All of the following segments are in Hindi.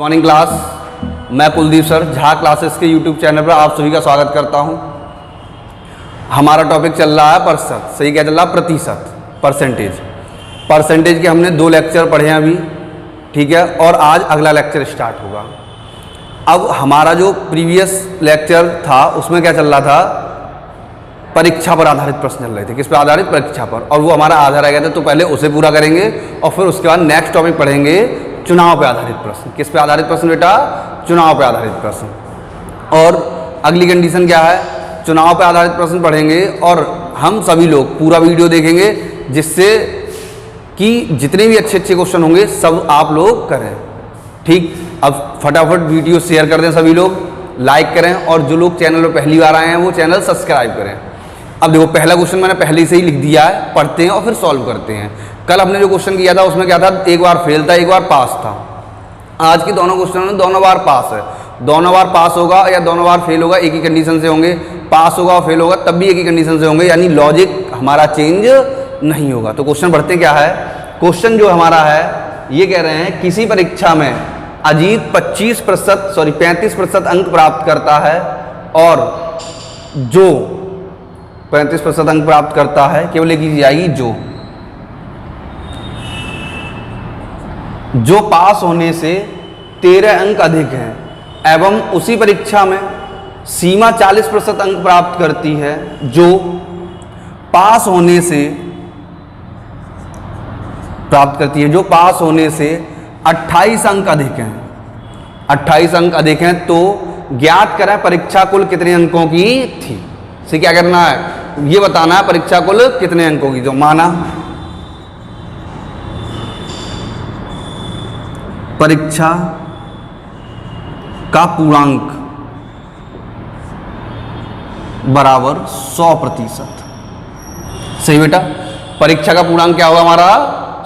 Morning class. मैं कुलदीप सर झा क्लासेस के यूट्यूब चैनल पर आप सभी का स्वागत करता हूं। हमारा टॉपिक चल रहा है प्रतिशत। सही क्या चल रहा है? प्रतिशत, परसेंटेज के हमने 2 लेक्चर पढ़े हैं अभी, ठीक है, और आज अगला लेक्चर स्टार्ट होगा। अब हमारा जो प्रीवियस लेक्चर था उसमें क्या चल रहा था? परीक्षा पर आधारित प्रश्न चल रहे थे। किस पर आधारित? परीक्षा पर। और वो हमारा आधा रह गया था, तो पहले उसे पूरा करेंगे और फिर उसके बाद नेक्स्ट टॉपिक पढ़ेंगे चुनाव पर आधारित प्रश्न। किस पे आधारित प्रश्न बेटा? चुनाव पर आधारित प्रश्न। और अगली कंडीशन क्या है? चुनाव पर आधारित प्रश्न पढ़ेंगे और हम सभी लोग पूरा वीडियो देखेंगे, जिससे कि जितने भी अच्छे अच्छे क्वेश्चन होंगे सब आप लोग करें। ठीक, अब फटाफट वीडियो शेयर कर दें, सभी लोग लाइक करें, और जो लोग चैनल पर पहली बार आए हैं वो चैनल सब्सक्राइब करें। अब देखो, पहला क्वेश्चन मैंने पहले से ही लिख दिया है, पढ़ते हैं और फिर सॉल्व करते हैं। कल हमने जो क्वेश्चन किया था उसमें क्या था? एक बार फेल था, एक बार पास था। आज के दोनों क्वेश्चन में दोनों बार पास है। दोनों बार पास होगा या दोनों बार फेल होगा, एक ही कंडीशन से होंगे। पास होगा और फेल होगा तब भी एक ही कंडीशन से होंगे, यानी लॉजिक हमारा चेंज नहीं होगा। तो क्वेश्चन पढ़ते क्या है? क्वेश्चन जो हमारा है ये कह रहे हैं, किसी परीक्षा में अजीत 35% अंक प्राप्त करता है, और जो 35% अंक प्राप्त करता है, केवल लिखी जाएगी जो पास होने से 13 अंक अधिक हैं, एवं उसी परीक्षा में सीमा 40% अंक प्राप्त करती है, जो पास होने से प्राप्त करती है, जो पास होने से 28 अंक अधिक हैं। 28 अंक अधिक हैं, तो ज्ञात करें परीक्षा कुल कितने अंकों की थी। से क्या करना है? ये बताना है परीक्षा कुल कितने अंकों की। जो माना परीक्षा का पूर्णांक बराबर 100%। सही बेटा, परीक्षा का पूर्णांक क्या होगा हमारा?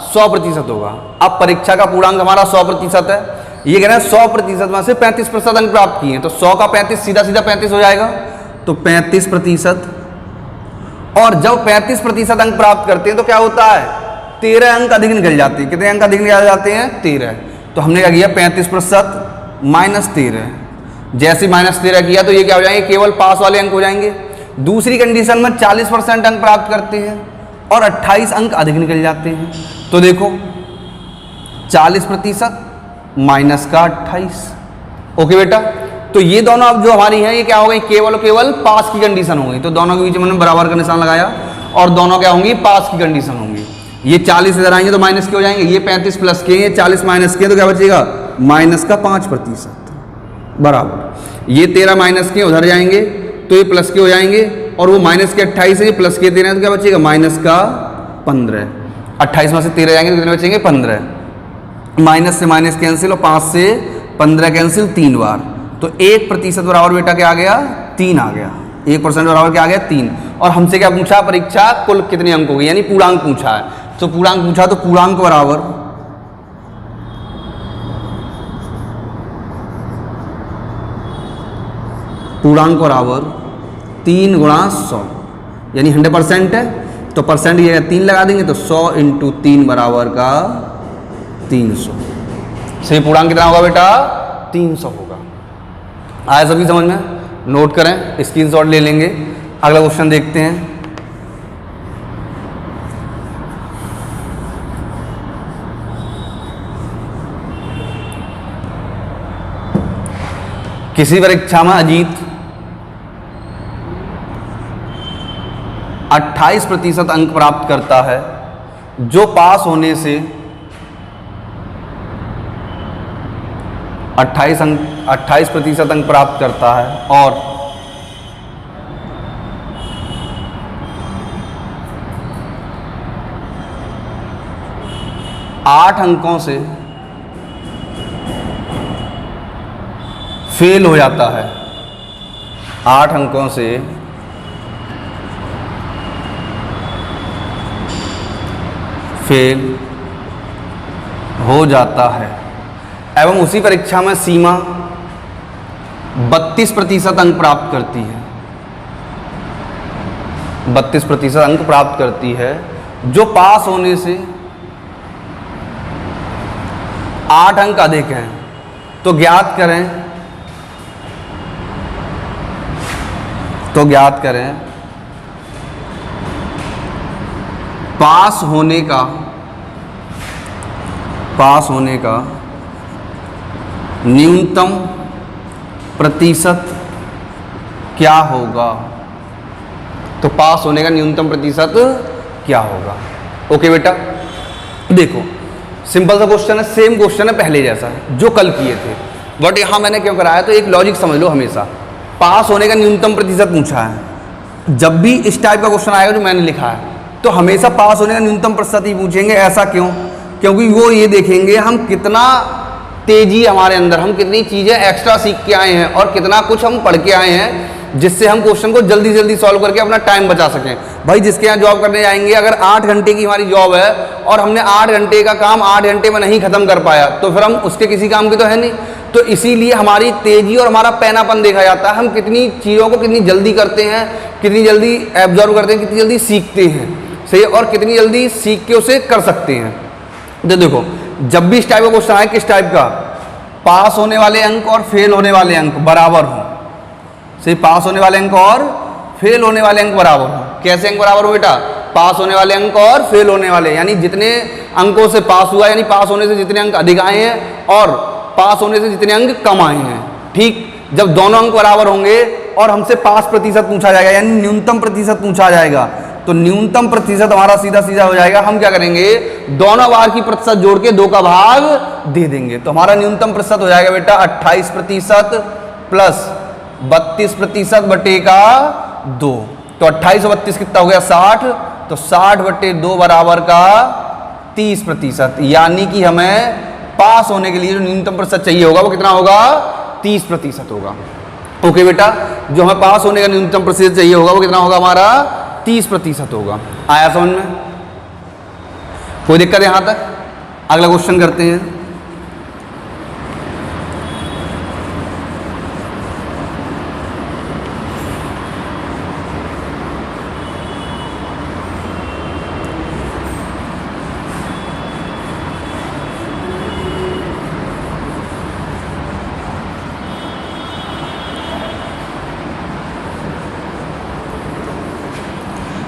100% होगा। अब परीक्षा का पूर्णांक हमारा 100% है। ये कह रहे हैं 100% में से 35% अंक प्राप्त किए, तो 100 का 35 सीधा सीधा 35 हो जाएगा, तो 35%। और जब 35% अंक प्राप्त करते हैं तो क्या होता है? 13 अंक अधिक निकल जाते हैं। कितने अंक अधिक निकल जाते हैं? 13। तो हमने क्या किया? 35% माइनस 13। जैसे माइनस 13 किया तो ये क्या हो जाएंगे? केवल पास वाले अंक हो जाएंगे। दूसरी कंडीशन में 40% अंक प्राप्त करते हैं और 28 अंक अधिक निकल जाते हैं। तो देखो, 40% माइनस का 28। ओके बेटा, तो ये दोनों अब जो हमारी हैं ये क्या हो गई? केवल पास की कंडीशन हो गई। तो दोनों के बीच में बराबर का निशान लगाया और दोनों क्या होंगी? पास की कंडीशन होंगी। ये 40 इधर आएंगे तो माइनस के हो जाएंगे, ये 35 प्लस के, ये 40 माइनस के, तो क्या बचेगा? माइनस का 5% बराबर। ये 13 माइनस के उधर जाएंगे तो ये प्लस के हो जाएंगे, और वो माइनस के 28 है, ये प्लस के 13 है, तो क्या बचेगा? माइनस का 15। 28 में से 13 जाएंगे तो कितने बचेंगे? 15। माइनस से माइनस कैंसिल और 5 से 15 कैंसिल 3 बार, तो 1% बराबर बेटा क्या आ गया? 3 आ गया। 1% बराबर क्या आ गया? 3। और हमसे क्या पूछा? परीक्षा कुल कितने अंक होगी, यानी पूर्णांक पूछा है। तो पूर्णांक पूछा तो पूर्णांक बराबर पूर्णांक बराबर 3 गुणा 100, यानी 100% है, तो परसेंट ये 3 लगा देंगे, तो 100 × 3 बराबर का 300। सही, पूर्णांक कितना होगा बेटा? 300 होगा। आया सभी समझ में? नोट करें, स्क्रीनशॉट ले लेंगे। अगला क्वेश्चन देखते हैं। किसी परीक्षा में अजीत 28% अंक प्राप्त करता है, जो पास होने से 28% अंक प्राप्त करता है, और आठ अंकों से फेल हो जाता है। 8 अंकों से फेल हो जाता है, एवं उसी परीक्षा में सीमा 32% अंक प्राप्त करती है। 32% अंक प्राप्त करती है, जो पास होने से 8 अंक अधिक हैं, तो ज्ञात करें पास होने का न्यूनतम प्रतिशत क्या होगा। तो पास होने का न्यूनतम प्रतिशत क्या होगा। ओके बेटा, देखो सिंपल सा क्वेश्चन है, सेम क्वेश्चन है पहले जैसा जो कल किए थे, बट यहां मैंने क्यों कराया, तो एक लॉजिक समझ लो, हमेशा पास होने का न्यूनतम प्रतिशत पूछा है। जब भी इस टाइप का क्वेश्चन आएगा जो मैंने लिखा है, तो हमेशा पास होने का न्यूनतम प्रतिशत ही पूछेंगे। ऐसा क्यों? क्योंकि वो ये देखेंगे हम कितना तेजी हमारे अंदर, हम कितनी चीज़ें एक्स्ट्रा सीख के आए हैं और कितना कुछ हम पढ़ के आए हैं, जिससे हम क्वेश्चन को जल्दी जल्दी सॉल्व करके अपना टाइम बचा सकें। भाई जिसके यहाँ जॉब करने जाएंगे, अगर 8 घंटे की हमारी जॉब है और हमने 8 घंटे का काम 8 घंटे में नहीं खत्म कर पाया, तो फिर हम उसके किसी काम के तो है नहीं। तो इसीलिए हमारी तेजी और हमारा पैनापन देखा जाता है, हम कितनी चीज़ों को कितनी जल्दी करते हैं, कितनी जल्दी एब्जॉर्व करते हैं, कितनी जल्दी सीखते हैं, सही, और कितनी जल्दी सीख के उसे कर सकते हैं। तो देखो जब भी इस टाइप का क्वेश्चन आए, किस टाइप का, पास होने वाले अंक और फेल होने वाले अंक बराबर हो, सही, पास होने वाले अंक और फेल होने वाले अंक बराबर हो। कैसे अंक बराबर हो बेटा? पास होने वाले अंक और फेल होने वाले, यानी जितने अंकों से पास हुआ, यानी पास होने से जितने अंक अधिक आए हैं और पास होने से जितने अंक कम आए हैं। ठीक, जब दोनों अंक बराबर होंगे और हमसे पास प्रतिशत पूछा जाएगा, यानी न्यूनतम प्रतिशत पूछा जाएगा, तो न्यूनतम प्रतिशत हमारा सीधा सीधा हो जाएगा, हम क्या करेंगे, दोनों बार की प्रतिशत जोड़ के 2 का भाग दे देंगे। तो हमारा न्यूनतम प्रतिशत हो जाएगा बेटा 28% प्लस 32% बटे का 2। तो 28 और 32 कितना हो गया, 60। तो 60 बटे 2 बराबर का 30%, यानी कि हमें पास होने के लिए जो न्यूनतम प्रतिशत चाहिए होगा वो कितना होगा, 30% होगा। ओके बेटा, जो हमें पास होने का न्यूनतम प्रतिशत चाहिए होगा वो कितना होगा, हमारा 30% होगा। आया समझ में? कोई दिक्कत यहां तक? अगला क्वेश्चन करते हैं।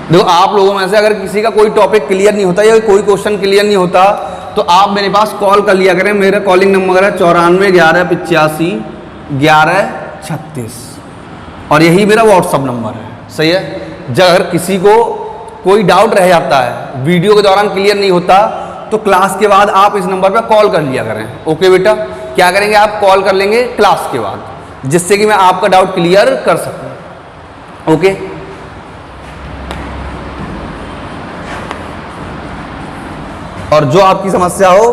देखो आप लोगों में से अगर किसी का कोई टॉपिक क्लियर नहीं होता या कोई क्वेश्चन क्लियर नहीं होता, तो आप मेरे पास कॉल कर लिया करें। मेरा कॉलिंग नंबर है 94 11 85 11 36 और यही मेरा व्हाट्सअप नंबर है, सही है। जब अगर किसी को कोई डाउट रह जाता है, वीडियो के दौरान क्लियर नहीं होता, तो क्लास के बाद आप इस नंबर पर कॉल कर लिया करें। ओके बेटा, क्या करेंगे आप, कॉल कर लेंगे क्लास के बाद, जिससे कि मैं आपका डाउट क्लियर कर सकूं। ओके, और जो आपकी समस्या हो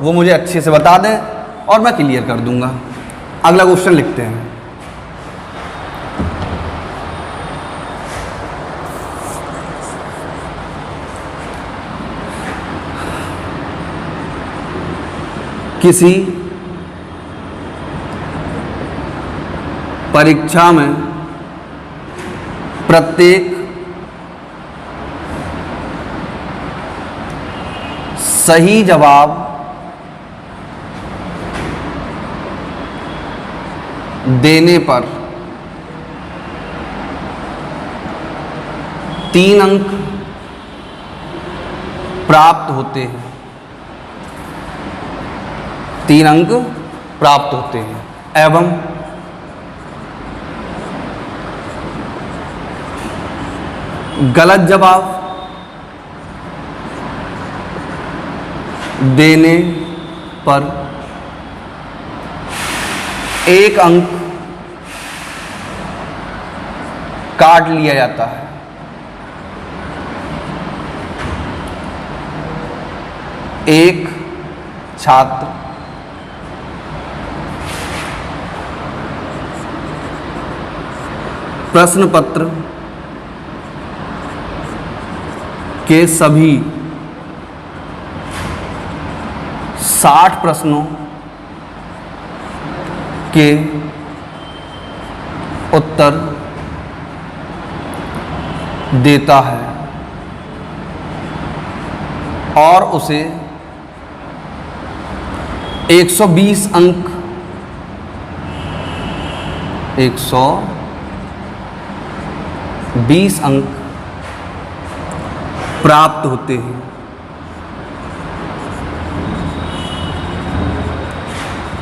वो मुझे अच्छे से बता दें और मैं क्लियर कर दूंगा। अगला क्वेश्चन लिखते हैं। किसी परीक्षा में प्रत्येक सही जवाब देने पर 3 अंक प्राप्त होते हैं, 3 अंक प्राप्त होते हैं, एवं गलत जवाब देने पर 1 अंक काट लिया जाता है। एक छात्र प्रश्न पत्र के सभी 60 प्रश्नों के उत्तर देता है और उसे 120 अंक 120 अंक प्राप्त होते हैं।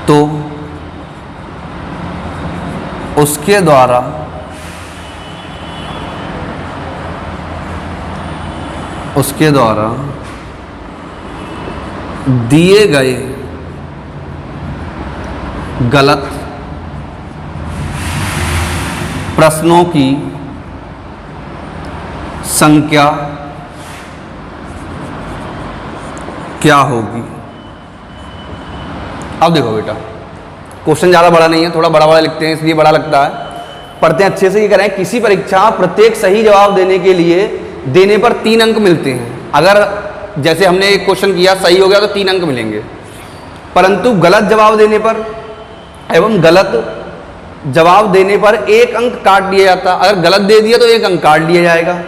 तो उसके द्वारा दिए गए गलत प्रश्नों की संख्या क्या होगी। अब देखो बेटा, क्वेश्चन ज़्यादा बड़ा नहीं है, थोड़ा बड़ा बड़ा लिखते हैं इसलिए बड़ा लगता है, पढ़ते हैं अच्छे से। ये कह रहे हैं किसी परीक्षा प्रत्येक सही जवाब देने पर 3 अंक मिलते हैं। अगर जैसे हमने एक क्वेश्चन किया सही हो गया तो 3 अंक मिलेंगे, परंतु गलत जवाब देने पर एवं गलत जवाब देने पर 1 अंक काट दिया जाता। अगर गलत दे दिया तो 1 अंक काट लिया जाएगा।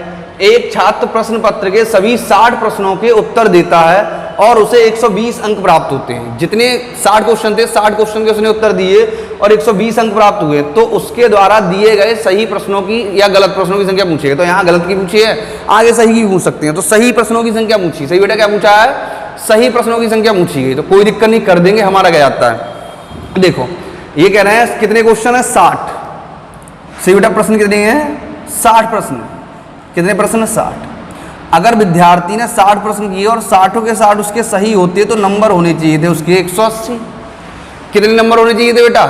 एक छात्र प्रश्न पत्र के सभी 60 प्रश्नों के उत्तर देता है और उसे 120 अंक प्राप्त होते हैं। जितने 60 क्वेश्चन थे, 60 क्वेश्चन के उसने उत्तर दिए और 120 अंक प्राप्त हुए, तो उसके द्वारा दिए गए सही प्रश्नों की या गलत प्रश्नों की संख्या पूछिए। तो यहाँ गलत की पूछी है, आगे सही की पूछ सकते हैं। तो सही प्रश्नों की संख्या पूछी। सही बेटा क्या पूछा है? सही प्रश्नों की संख्या पूछी गई। तो कोई दिक्कत नहीं, कर देंगे, हमारा क्या जाता है। देखो ये कह रहे हैं कितने क्वेश्चन है? 60। सही बेटा प्रश्न कितने हैं? 60 प्रश्न। कितने प्रश्न? 60। अगर विद्यार्थी ने 60 प्रश्न किए और 60 के 60 उसके सही होते तो नंबर होने चाहिए थे उसके 180। कितने नंबर होने चाहिए थे बेटा?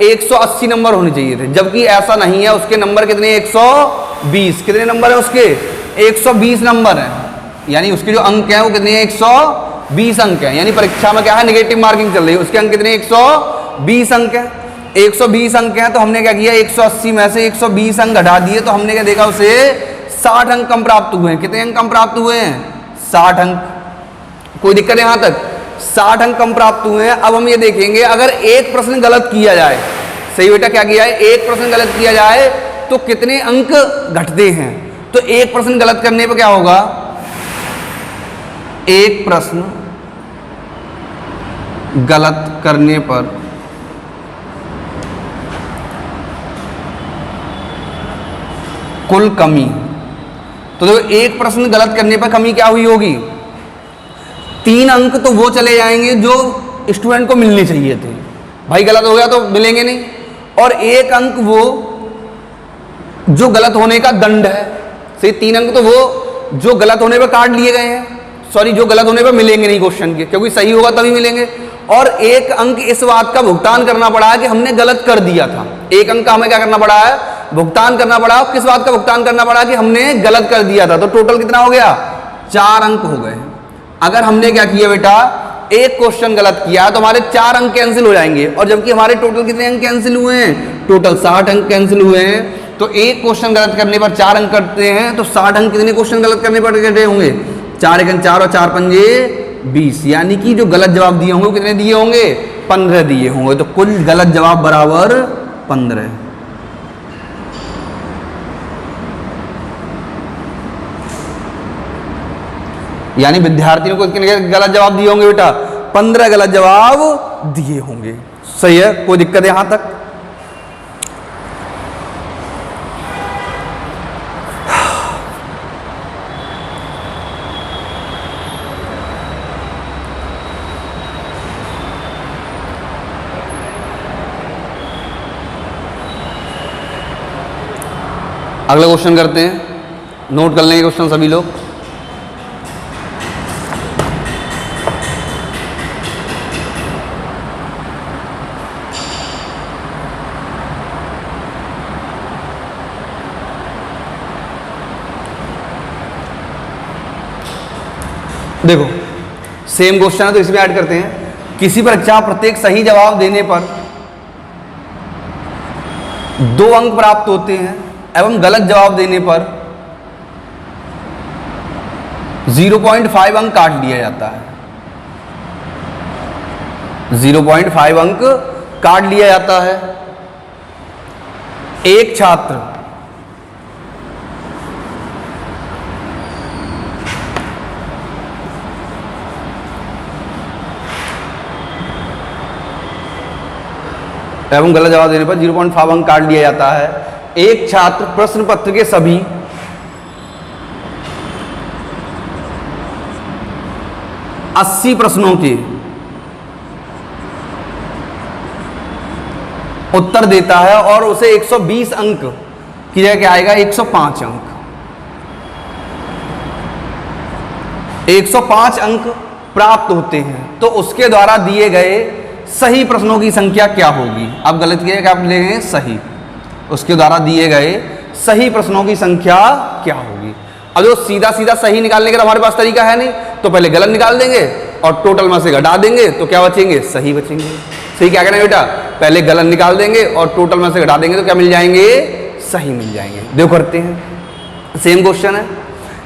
180 नंबर होने चाहिए थे, जबकि ऐसा नहीं है। उसके नंबर कितने? 120। कितने नंबर है उसके? 120 नंबर है। यानी उसके जो अंक हैं वो कितने हैं? 120 अंक हैं। यानी परीक्षा में क्या है? नेगेटिव मार्किंग चल रही है। उसके अंक कितने? 120 अंक है। 120 अंक हैं तो हमने क्या किया? 180 में से 120 अंक घटा दिए तो हमने क्या देखा? उसे 60 अंक कम प्राप्त हुए हैं। कितने अंक कम प्राप्त हुए हैं? 60 अंक। कोई दिक्कत है यहाँ तक? 60 अंक कम प्राप्त हुए हैं। अब हम ये देखेंगे अगर एक प्रश्न गलत किया जाए। सही बेटा क्या किया है? एक प्रश्न गलत किया जाए तो कितने अंक घटते हैं? तो एक प्रश्न गलत करने पर क्या होगा? एक प्रश्न गलत करने पर कुल कमी। तो देखो एक प्रश्न गलत करने पर कमी क्या हुई होगी? 3 अंक तो वो चले जाएंगे जो स्टूडेंट को मिलने चाहिए थे। भाई गलत हो गया तो मिलेंगे नहीं। और 1 अंक वो जो गलत होने का दंड है। सही, 3 अंक तो वो जो गलत होने पर काट लिए गए हैं, सॉरी जो गलत होने पर मिलेंगे नहीं क्वेश्चन के, क्योंकि सही होगा तभी मिलेंगे। और 1 अंक इस बात का भुगतान करना पड़ा है कि हमने गलत कर दिया था। 1 अंक का हमें क्या करना पड़ा है? भुगतान करना पड़ा। किस बात का भुगतान करना पड़ा? कि हमने गलत कर दिया था। तो टोटल कितना हो गया? 4 अंक हो गए। अगर हमने क्या किया बेटा? एक क्वेश्चन गलत किया तो हमारे 4 अंक कैंसिल हो जाएंगे, और जबकि हमारे टोटल कितने अंक कैंसिल हुए हैं? टोटल 60 अंक कैंसिल हुए हैं। तो एक क्वेश्चन गलत करने पर 4 अंक कटते हैं, तो 60 अंक कितने क्वेश्चन गलत करने पर कटे होंगे? 4 एकम 4 और 4 पंजे 20। यानी कि जो गलत जवाब दिए होंगे कितने दिए होंगे? 15 दिए होंगे। तो कुल गलत जवाब बराबर 15। यानी विद्यार्थियों को कितने गलत जवाब दिए होंगे बेटा? 15 गलत जवाब दिए होंगे। सही है, कोई दिक्कत है यहां तक? अगला क्वेश्चन करते हैं, नोट कर लेंगे क्वेश्चन सभी लोग। देखो सेम क्वेश्चन है तो इसमें ऐड करते हैं। किसी परीक्षा प्रत्येक सही जवाब देने पर 2 अंक प्राप्त होते हैं एवं गलत जवाब देने पर 0.5 अंक काट लिया जाता है। 0.5 अंक काट लिया जाता है। एक छात्र एवं गलत जवाब देने पर 0.5 अंक काट लिया जाता है। एक छात्र प्रश्न पत्र के सभी 80 प्रश्नों के उत्तर देता है और उसे 120 अंक की जगह क्या आएगा, 105 अंक। 105 अंक प्राप्त होते हैं तो उसके द्वारा दिए गए सही प्रश्नों की संख्या क्या होगी। अब गलत किया क्या आप लेंगे, सही। उसके द्वारा दिए गए सही प्रश्नों की संख्या क्या होगी। अब जो सीधा सीधा सही निकालने का हमारे पास तरीका है नहीं, तो पहले गलत निकाल देंगे और टोटल में से घटा देंगे तो क्या बचेंगे, सही बचेंगे। सही क्या करें बेटा, पहले गलत निकाल देंगे और टोटल में से घटा देंगे तो क्या मिल जाएंगे, सही मिल जाएंगे। देखो करते हैं, सेम क्वेश्चन है।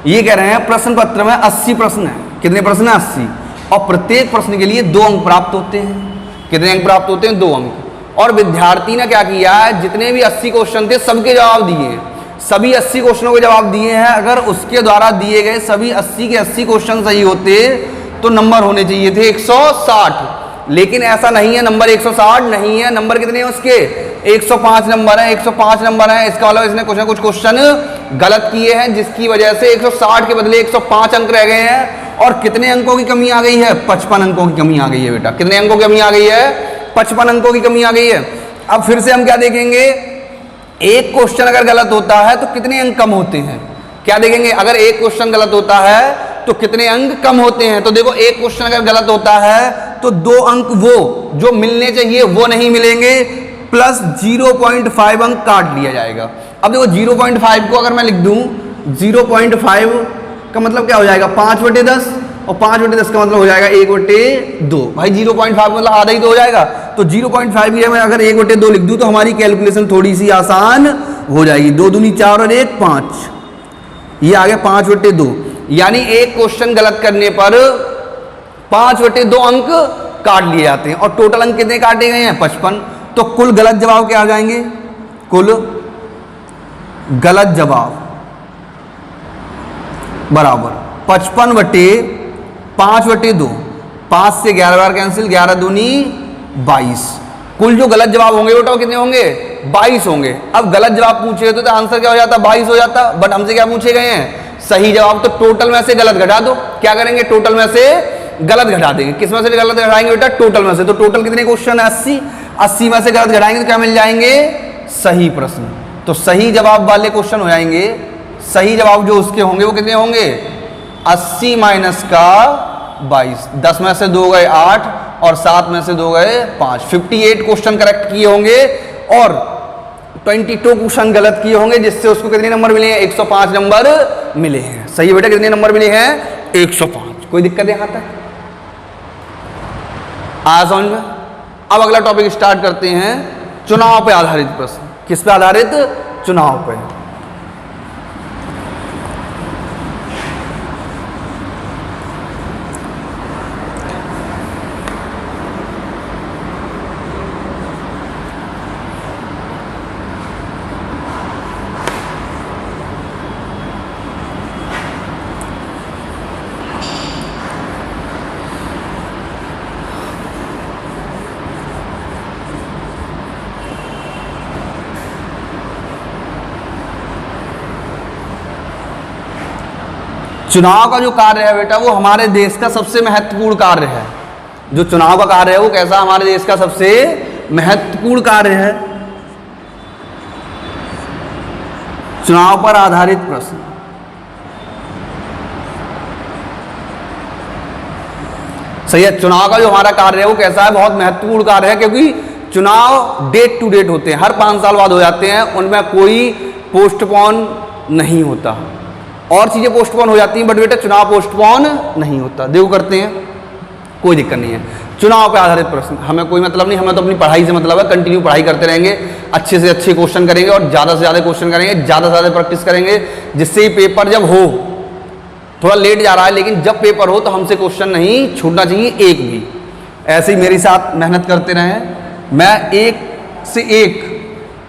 ये कह रहे हैं प्रश्न पत्र में 80 प्रश्न है। कितने प्रश्न है, 80, और प्रत्येक प्रश्न के लिए 2 अंक प्राप्त होते हैं। कितने अंक प्राप्त होते हैं, 2 अंक। और विद्यार्थी ने क्या किया है, जितने भी 80 क्वेश्चन थे सबके जवाब दिए हैं। सभी 80 क्वेश्चनों के जवाब दिए हैं। अगर उसके द्वारा दिए गए सभी 80 के 80 क्वेश्चन सही होते तो नंबर होने चाहिए थे 160, लेकिन ऐसा नहीं है। नंबर 160 नहीं है। नंबर कितने हैं उसके, 105 नंबर है। 105 नंबर है, इसका मतलब इसने कुछ ना कुछ क्वेश्चन गलत किए हैं, जिसकी वजह से 160 के बदले 105 अंक रह गए हैं। और कितने अंकों की कमी आ गई है, 55 अंकों की कमी आ गई है बेटा। कितने अंकों की कमी आ गई है, 55 अंकों की कमी आ गई है। अब फिर से हम क्या देखेंगे, एक क्वेश्चन अगर गलत होता है तो कितने अंक कम होते हैं। क्या देखेंगे, अगर एक क्वेश्चन गलत होता है तो कितने अंक कम होते हैं। तो देखो एक क्वेश्चन अगर गलत होता है तो 2 अंक वो जो मिलने चाहिए वो नहीं मिलेंगे, प्लस 0.5 अंक काट लिया जाएगा। अब देखो 0.5 को अगर मैं लिख दूं, 0.5 का मतलब क्या हो जाएगा, 5/10, और 5/10 का मतलब हो जाएगा 1/2। भाई 0.5 मतलब आधा ही तो हो जाएगा। तो 0.5 की मैं अगर 1/2 लिख दूं तो हमारी कैलकुलेशन थोड़ी सी आसान हो जाएगी। 2 दूनी 4 और 1 5, ये आ गया 5/2। यानी एक क्वेश्चन गलत करने पर 5/2 अंक काट लिए जाते हैं। और टोटल अंक कितने काटे गए हैं, 55। तो कुल गलत जवाब क्या आ जाएंगे, कुल गलत जवाब बराबर 55/5/2। 5 से 11 बार कैंसिल, 11 दूनी 22। कुल जो गलत जवाब होंगे बेटा वो कितने होंगे, 22 होंगे। अब गलत जवाब पूछे तो आंसर क्या हो जाता, 22 हो जाता। बट हमसे क्या पूछे गए हैं, सही जवाब। तो टोटल में से गलत घटा दो। क्या करेंगे, टोटल में से गलत घटा देंगे। किस में से गलत घटाएंगे बेटा, टोटल में से। तो टोटल कितने क्वेश्चन है, 80। 80 में से गलत घटाएंगे तो क्या मिल जाएंगे, सही प्रश्न। तो सही जवाब वाले क्वेश्चन हो जाएंगे। सही जवाब जो उसके होंगे वो कितने होंगे, 80 माइनस का 22। 10 में से 2 गए 8 और 7 में से 2 गए 5। 58 क्वेश्चन करेक्ट किए होंगे और 22 क्वेश्चन गलत किए होंगे, जिससे उसको कितने नंबर मिले हैं, 105 नंबर मिले हैं। सही बेटा, कितने नंबर मिले हैं, 105। कोई दिक्कत है यहां तक, आया समझ में। अब अगला टॉपिक स्टार्ट करते हैं, चुनाव पे आधारित प्रश्न। किस पे आधारित, चुनाव पे। चुनाव का जो कार्य है बेटा वो हमारे देश का सबसे महत्वपूर्ण कार्य है। जो चुनाव का कार्य है वो कैसा, हमारे देश का सबसे महत्वपूर्ण कार्य है। चुनाव पर आधारित प्रश्न। सही है, चुनाव का जो हमारा कार्य है वो कैसा है, बहुत महत्वपूर्ण कार्य है। क्योंकि चुनाव डेट टू डेट होते हैं, हर 5 साल बाद हो जाते हैं। उनमें कोई पोस्टपोन नहीं होता। और चीजें पोस्टपोन हो जाती हैं बट बेटा चुनाव पोस्टपोन नहीं होता। देखो करते हैं, कोई दिक्कत नहीं है। चुनाव पर आधारित प्रश्न हमें कोई मतलब नहीं, हमें तो अपनी पढ़ाई से मतलब है। कंटिन्यू पढ़ाई करते रहेंगे, अच्छे से अच्छे क्वेश्चन करेंगे और ज़्यादा से ज़्यादा क्वेश्चन करेंगे, ज़्यादा से ज़्यादा प्रैक्टिस करेंगे, जिससे पेपर जब हो, थोड़ा लेट जा रहा है लेकिन जब पेपर हो तो हमसे क्वेश्चन नहीं छूटना चाहिए एक भी। ऐसे ही मेरे साथ मेहनत करते रहें, मैं एक से एक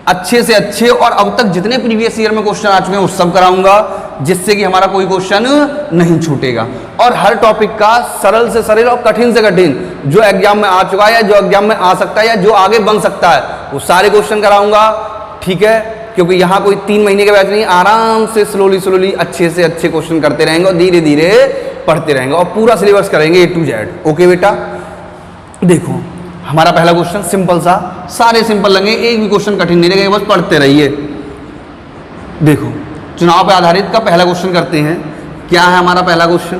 अच्छे से अच्छे और अब तक जितने प्रीवियस ईयर में क्वेश्चन आ चुके हैं उस सब कराऊंगा, जिससे कि हमारा कोई क्वेश्चन नहीं छूटेगा। और हर टॉपिक का सरल से सरल और कठिन से कठिन जो एग्जाम में आ चुका है या जो एग्जाम में आ सकता है या जो आगे बन सकता है वो सारे क्वेश्चन कराऊंगा, ठीक है। क्योंकि यहाँ कोई 3 महीने के बैच नहीं, आराम से स्लोली अच्छे से अच्छे क्वेश्चन करते रहेंगे और धीरे धीरे पढ़ते रहेंगे और पूरा सिलेबस करेंगे A to Z। ओके बेटा, देखो हमारा पहला क्वेश्चन सिंपल सा, सारे सिंपल लगे, एक भी क्वेश्चन कठिन नहीं लगेगा, बस पढ़ते रहिए। देखो चुनाव पर आधारित का पहला क्वेश्चन करते हैं। क्या है हमारा पहला क्वेश्चन?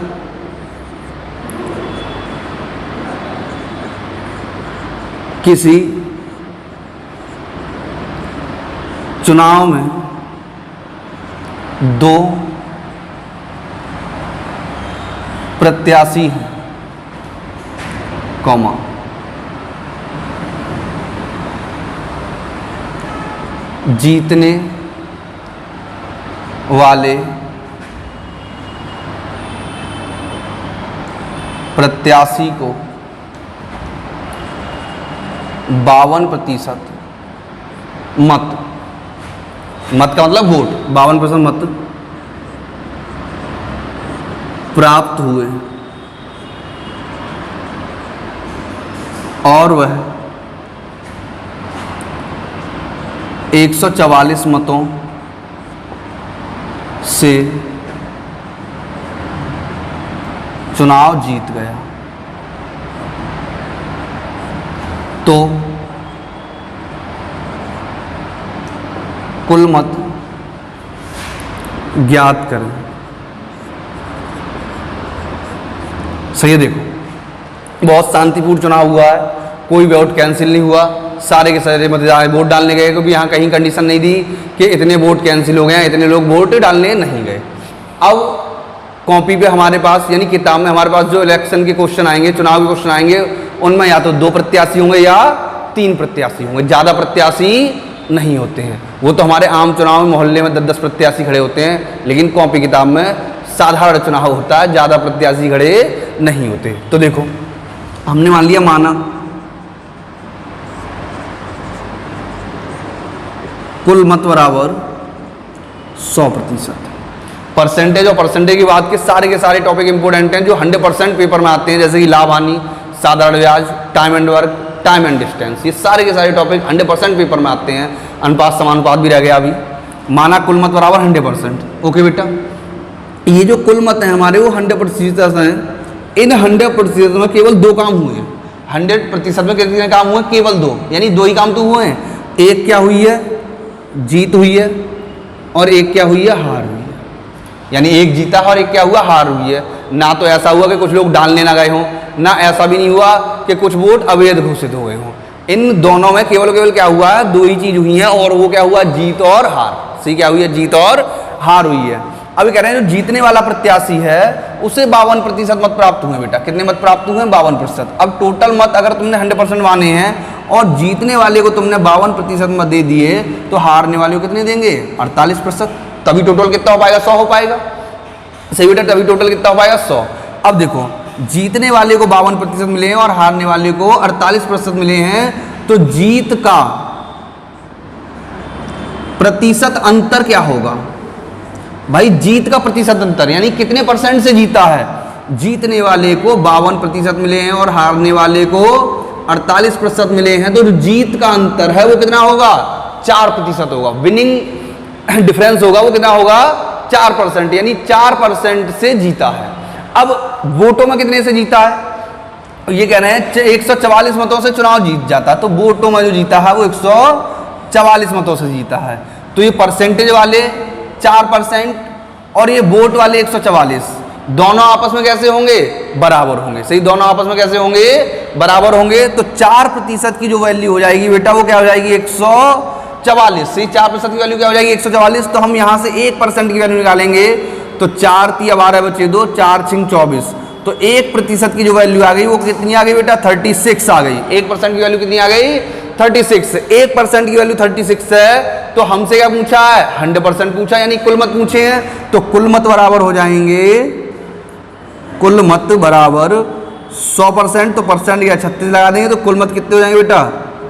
किसी चुनाव में 2 प्रत्याशी हैं, कॉमा, जीतने वाले प्रत्याशी को 52% मत का मतलब वोट, 52% मत प्राप्त हुए और वह 144 मतों से चुनाव जीत गया, तो कुल मत ज्ञात करें। सही है, देखो बहुत शांतिपूर्ण चुनाव हुआ है, कोई वोट कैंसिल नहीं हुआ, सारे के सारे मतदाता वोट डालने गए, क्योंकि यहाँ कहीं कंडीशन नहीं दी कि इतने वोट कैंसिल हो गए हैं, इतने लोग वोट डालने नहीं गए। अब कॉपी पे हमारे पास यानी किताब में हमारे पास जो इलेक्शन के क्वेश्चन आएंगे, चुनाव के क्वेश्चन आएंगे, उनमें या तो 2 प्रत्याशी होंगे या 3 प्रत्याशी होंगे, ज़्यादा प्रत्याशी नहीं होते हैं। वो तो हमारे आम चुनाव में मोहल्ले में 10-10 प्रत्याशी खड़े होते हैं, लेकिन कॉपी किताब में साधारण चुनाव होता है, ज़्यादा प्रत्याशी खड़े नहीं होते। तो देखो हमने मान लिया, माना कुल मत बराबर 100%। परसेंटेज और परसेंटेज की बात के सारे टॉपिक इंपोर्टेंट हैं जो 100% पेपर में आते हैं, जैसे कि लाभ हानि, साधारण ब्याज, time and work, time and distance, ये सारे के सारे टॉपिक 100% पेपर में आते हैं। अनुपात समानुपात भी रह गया अभी। माना कुल मत बराबर 100%। ओके बेटा, ये जो कुल मत हैं हमारे वो 100% हैं। इन 100% में केवल 2 काम हुए हैं। 100% में कितने काम हुए? केवल 2, यानी 2 ही काम तो हुए हैं। एक क्या हुई है? जीत हुई है, और एक क्या हुई है? हार हुई है। यानी एक जीता है और एक क्या हुआ? हार हुई है। ना तो ऐसा हुआ कि कुछ लोग डालने ना गए हों, ना ऐसा भी नहीं हुआ कि कुछ वोट अवैध घोषित हो गए हों। इन दोनों में केवल क्या हुआ है? 2 ही चीज हुई है, और वो क्या हुआ? जीत और हार। सही, क्या हुई है? जीत और हार हुई है। अभी कह रहे हैं जो जीतने वाला प्रत्याशी है उसे 52% मत प्राप्त हुए। बेटा कितने मत प्राप्त हुए? 52%। अब टोटल मत अगर तुमने 100% माने हैं और जीतने वाले को तुमने 52% मत दे दिए, तो हारने वाले को कितने देंगे? 48%। तभी टोटल कितना हो पाएगा? 100 हो पाएगा। सही बेटा, तभी टोटल कितना हो पाएगा? 100। अब देखो जीतने वाले को 52% मिले हैं और हारने वाले को 48% मिले हैं, तो जीत का प्रतिशत अंतर क्या होगा? भाई जीत का प्रतिशत अंतर यानी कितने परसेंट से जीता है? जीतने वाले को 52% मिले हैं और हारने वाले को 48% मिले हैं, तो जो जीत का अंतर है वो कितना होगा? 4% होगा। विनिंग डिफरेंस होगा वो कितना होगा? 4%, यानी 4% से जीता है। अब वोटों में कितने से जीता है? ये कह रहे हैं 144 मतों से चुनाव जीत जाता है, तो वोटों में जो जीता है वो 144 मतों से जीता है। तो ये परसेंटेज वाले 4% और ये वोट वाले 144, दोनों आपस में कैसे होंगे? बराबर होंगे। सही, दोनों आपस में कैसे होंगे? बराबर होंगे। तो 4% की जो वैल्यू हो जाएगी बेटा वो क्या हो जाएगी? 144। सही, 4% की वैल्यू क्या हो जाएगी? 144। तो हम यहाँ से 1% की वैल्यू निकालेंगे, तो 4 × 12 बचे 2, 4 × 6 24। तो 1% की जो वैल्यू आ गई वो कितनी आ गई बेटा? 36 आ गई। 1% की वैल्यू कितनी आ गई? 36। 1% की वैल्यू 36 है, तो हमसे क्या पूछा है? 100% पूछा, यानी कुल मत पूछे हैं। तो कुल मत बराबर हो जाएंगे, कुल मत बराबर 100%, तो परसेंट या 36 लगा देंगे, तो कुल मत कितने हो जाएंगे बेटा?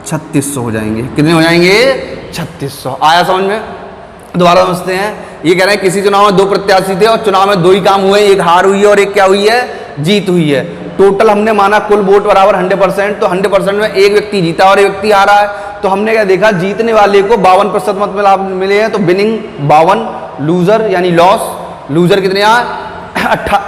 3600 हो जाएंगे। कितने हो जाएंगे? 3600। आया समझ में? दोबारा समझते हैं। ये कह रहे हैं किसी चुनाव में 2 प्रत्याशी थे और चुनाव में 2 ही काम हुए, एक हार हुई है और एक क्या हुई है, जीत हुई है। टोटल हमने माना कुल वोट बराबर 100%, तो 100% में एक व्यक्ति जीता और एक व्यक्ति हारा है। तो हमने क्या देखा, जीतने वाले को 52% मत मिले हैं, तो विनिंग 52, लूजर यानी लॉस, लूजर कितने यहाँ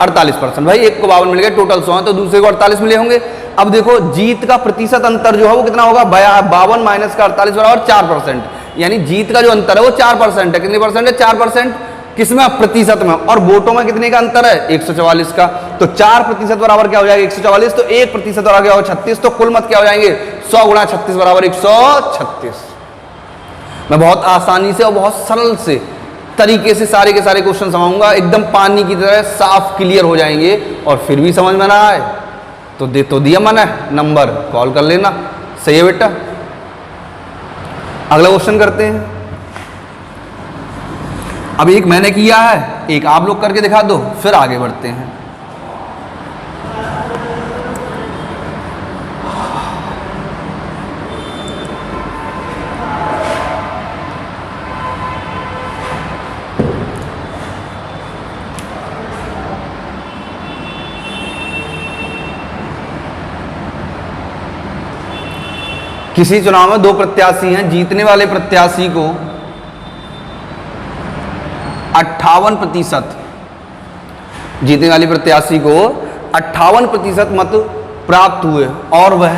48%। भाई एक को 52 मिल गए, टोटल 100 है, तो दूसरे को 48 मिले होंगे। अब देखो जीत का प्रतिशत अंतर जो है वो कितना होगा, 52 माइनस का 48 बराबर 4%, यानी जीत का जो अंतर है वो 4% है। कितने परसेंट है, 4%। किसमें, प्रतिशत में। और वोटों में कितने का अंतर है, 144 का। तो 4% बराबर क्या हो जाएगा, 144। तो 1% बराबर क्या हो, 36। तो कुल मत क्या हो जाएंगे, 100 गुणा 36 बराबर 136। मैं बहुत आसानी से और बहुत सरल से तरीके से सारे के सारे क्वेश्चन समझाऊंगा, एकदम पानी की तरह साफ क्लियर हो जाएंगे। और फिर भी समझ में ना आए तो दे तो दिया मैंने नंबर, कॉल कर लेना। सही है बेटा। अगला क्वेश्चन करते हैं। अब एक मैंने किया है, एक आप लोग करके दिखा दो, फिर आगे बढ़ते हैं। किसी चुनाव में 2 प्रत्याशी हैं, जीतने वाले प्रत्याशी को 58%, जीतने वाले प्रत्याशी को 58% मत प्राप्त हुए और वह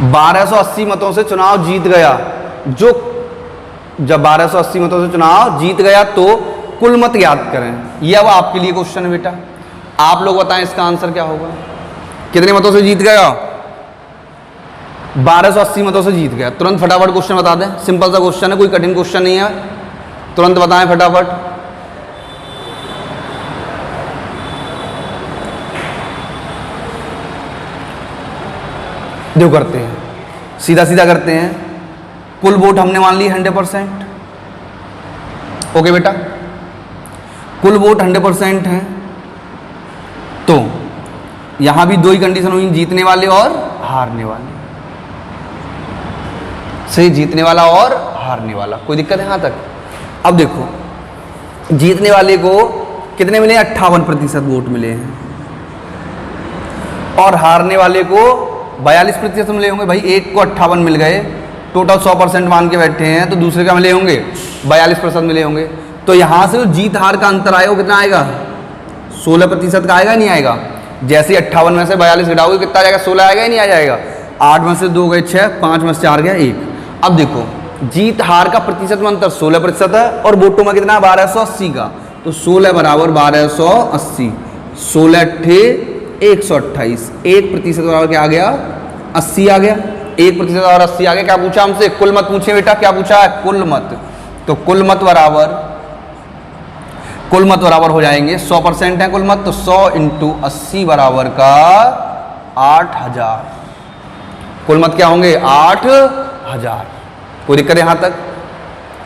1280 मतों से चुनाव जीत गया। जो जब 1280 मतों से चुनाव जीत गया तो कुल मत याद करें। यह अब आपके लिए क्वेश्चन है बेटा, आप लोग बताएं इसका आंसर क्या होगा। कितने मतों से जीत गया, 1280 मतों से जीत गया। तुरंत फटाफट क्वेश्चन बता दें, सिंपल सा क्वेश्चन है, कोई कठिन क्वेश्चन नहीं है, तुरंत बताएं फटाफट। जो करते हैं सीधा सीधा करते हैं। कुल वोट हमने मान ली 100%। ओके बेटा, कुल वोट 100% है, तो यहां भी 2 ही कंडीशन हुई, जीतने वाले और हारने वाले। सही, जीतने वाला और हारने वाला, कोई दिक्कत है यहां तक। अब देखो जीतने वाले को कितने मिले, 58% वोट मिले हैं, और हारने वाले को 42% मिले होंगे। भाई एक को 58 मिल गए, टोटल 100% मान के बैठे हैं, तो दूसरे का मिले होंगे 42% मिले होंगे। तो यहां से जो जीत हार का अंतर आएगा वो कितना आएगा, 16% का आएगा, नहीं आएगा। जैसे 58 में से 42 घटाओगे कितना आएगा, 16 आएगा, नहीं आ जाएगा। 8 में से 2 गए 6, 5 में से 4 गया 1। अब देखो जीत हार का प्रतिशत में अंतर 16% है, और वोटों में कितना, 1280 का। तो 16 बराबर 1280, 16 अट्ठे 128, 1% बराबर क्या आ गया, 80 आ गया। 1% और 80 आ गया। क्या पूछा हमसे, कुल मत पूछे बेटा, क्या पूछा है, कुल मत। तो कुल मत बराबर हो जाएंगे, 100% है कुल मत, तो 100 × 80 बराबर का 8000। कुल मत क्या होंगे, 8000। कोई दिक्कत यहां तक,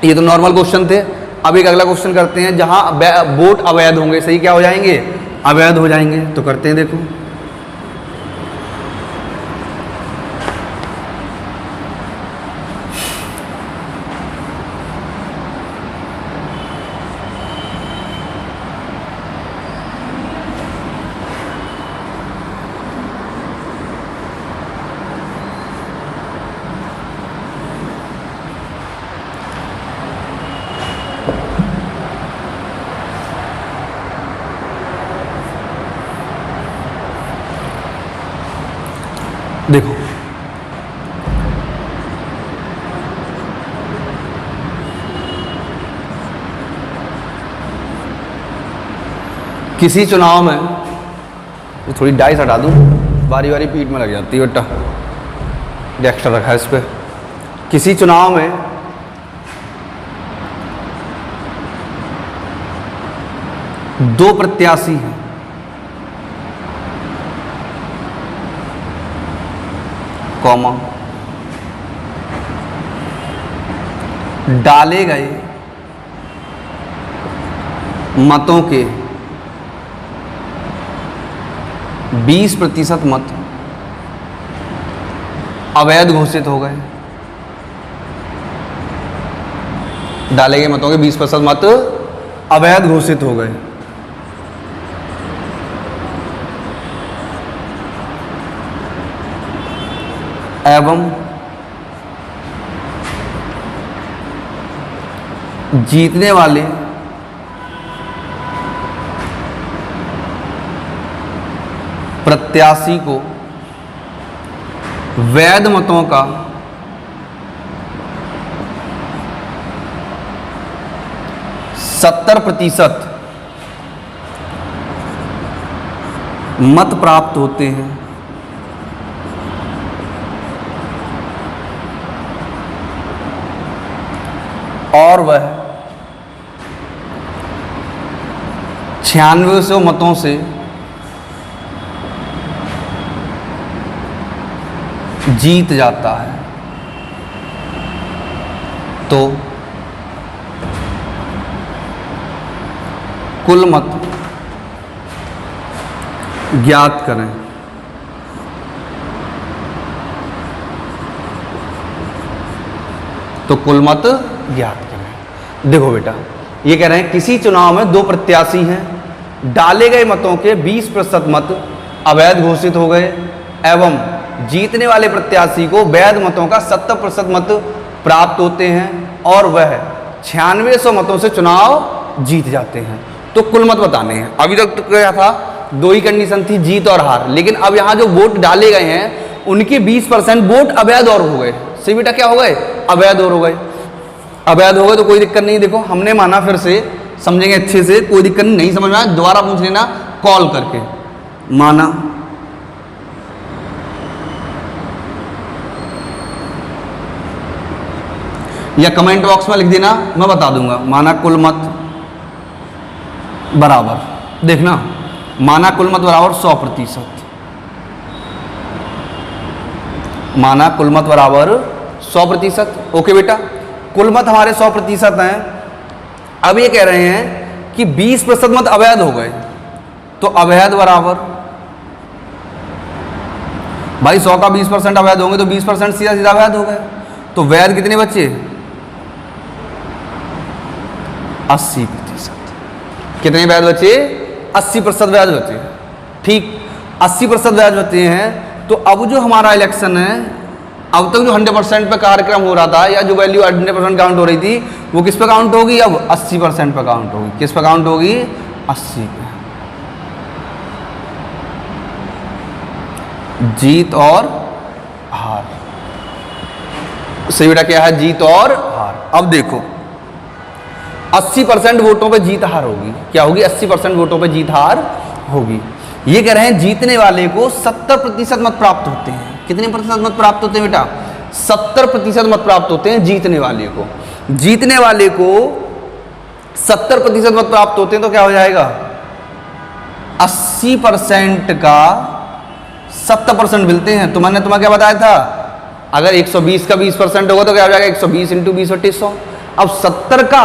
ये तो नॉर्मल क्वेश्चन थे। अब एक अगला क्वेश्चन करते हैं जहां वोट अवैध होंगे। सही, क्या हो जाएंगे, अवैध हो जाएंगे। तो करते हैं, देखो देखो किसी चुनाव में, तो थोड़ी डाइस हटा दूं, बारी बारी पीठ में लग जाती है बेटा, एक्स्ट्रा रखा है इस पे। किसी चुनाव में दो प्रत्याशी हैं, कॉमा, डाले गए मतों के 20% मत अवैध घोषित हो गए। डाले गए मतों के 20% मत अवैध घोषित हो गए। एवं जीतने वाले प्रत्याशी को वैध मतों का 70% मत प्राप्त होते हैं और वह 9600 मतों से जीत जाता है, तो कुल मत ज्ञात करें। तो कुल मत ज्ञात करें। देखो बेटा, ये कह रहे हैं किसी चुनाव में दो प्रत्याशी हैं, डाले गए मतों के 20% मत अवैध घोषित हो गए एवं जीतने वाले प्रत्याशी को वैध मतों का 70% मत प्राप्त होते हैं और वह 9600 मतों से चुनाव जीत जाते हैं। तो कुल मत बताने हैं। अभी तक तो क्या था, दो ही कंडीशन थी, जीत और हार, लेकिन अब यहाँ जो वोट डाले गए हैं उनके 20% वोट अवैध और हो गए। सही बेटा, क्या हो गए? अवैध और हो गए। अवैध हो गए तो कोई दिक्कत नहीं। देखो हमने माना, फिर से समझेंगे अच्छे से, कोई दिक्कत नहीं समझ में आया दोबारा पूछ लेना कॉल करके। माना या कमेंट बॉक्स में लिख देना, मैं बता दूंगा। माना कुल मत बराबर, देखना, माना कुल मत बराबर 100%। माना कुल मत बराबर 100%। ओके बेटा, कुल मत हमारे 100% हैं। अब ये कह रहे हैं कि 20% मत अवैध हो गए, तो अवैध बराबर भाई 100 का 20% अवैध होंगे तो 20% सीधा सीधा अवैध हो गए। तो वैध कितने बचे? 80%। कितने वैध बचे? 80% वैध बचे। ठीक, 80% वैध बचे हैं। तो अब जो हमारा इलेक्शन है, अब तक जो 100% पे कार्यक्रम हो रहा था या जो वैल्यू 100% काउंट हो रही थी, वो किस पे काउंट होगी? अब 80% पे काउंट होगी। किस पे काउंट होगी? 80 पे। जीत और हार। सही बेटा, क्या है? जीत और हार। अब देखो 80% वोटों पे जीत हार होगी। क्या होगी? 80% वोटों पे जीत हार होगी। ये कह रहे हैं जीतने वाले को 70% मत प्राप्त होते हैं। कितने प्रतिशत मत प्राप्त होते हैं बेटा? 70% मत प्राप्त होते हैं जीतने वाले को। जीतने वाले को 70% मत प्राप्त होते हैं तो क्या हो जाएगा? 80% का 70% मिलते हैं। तो मैंने तुम्हें क्या बताया था, अगर 120 का 20% होगा तो क्या हो जाएगा? 120 × 20 = 100। अब 70 का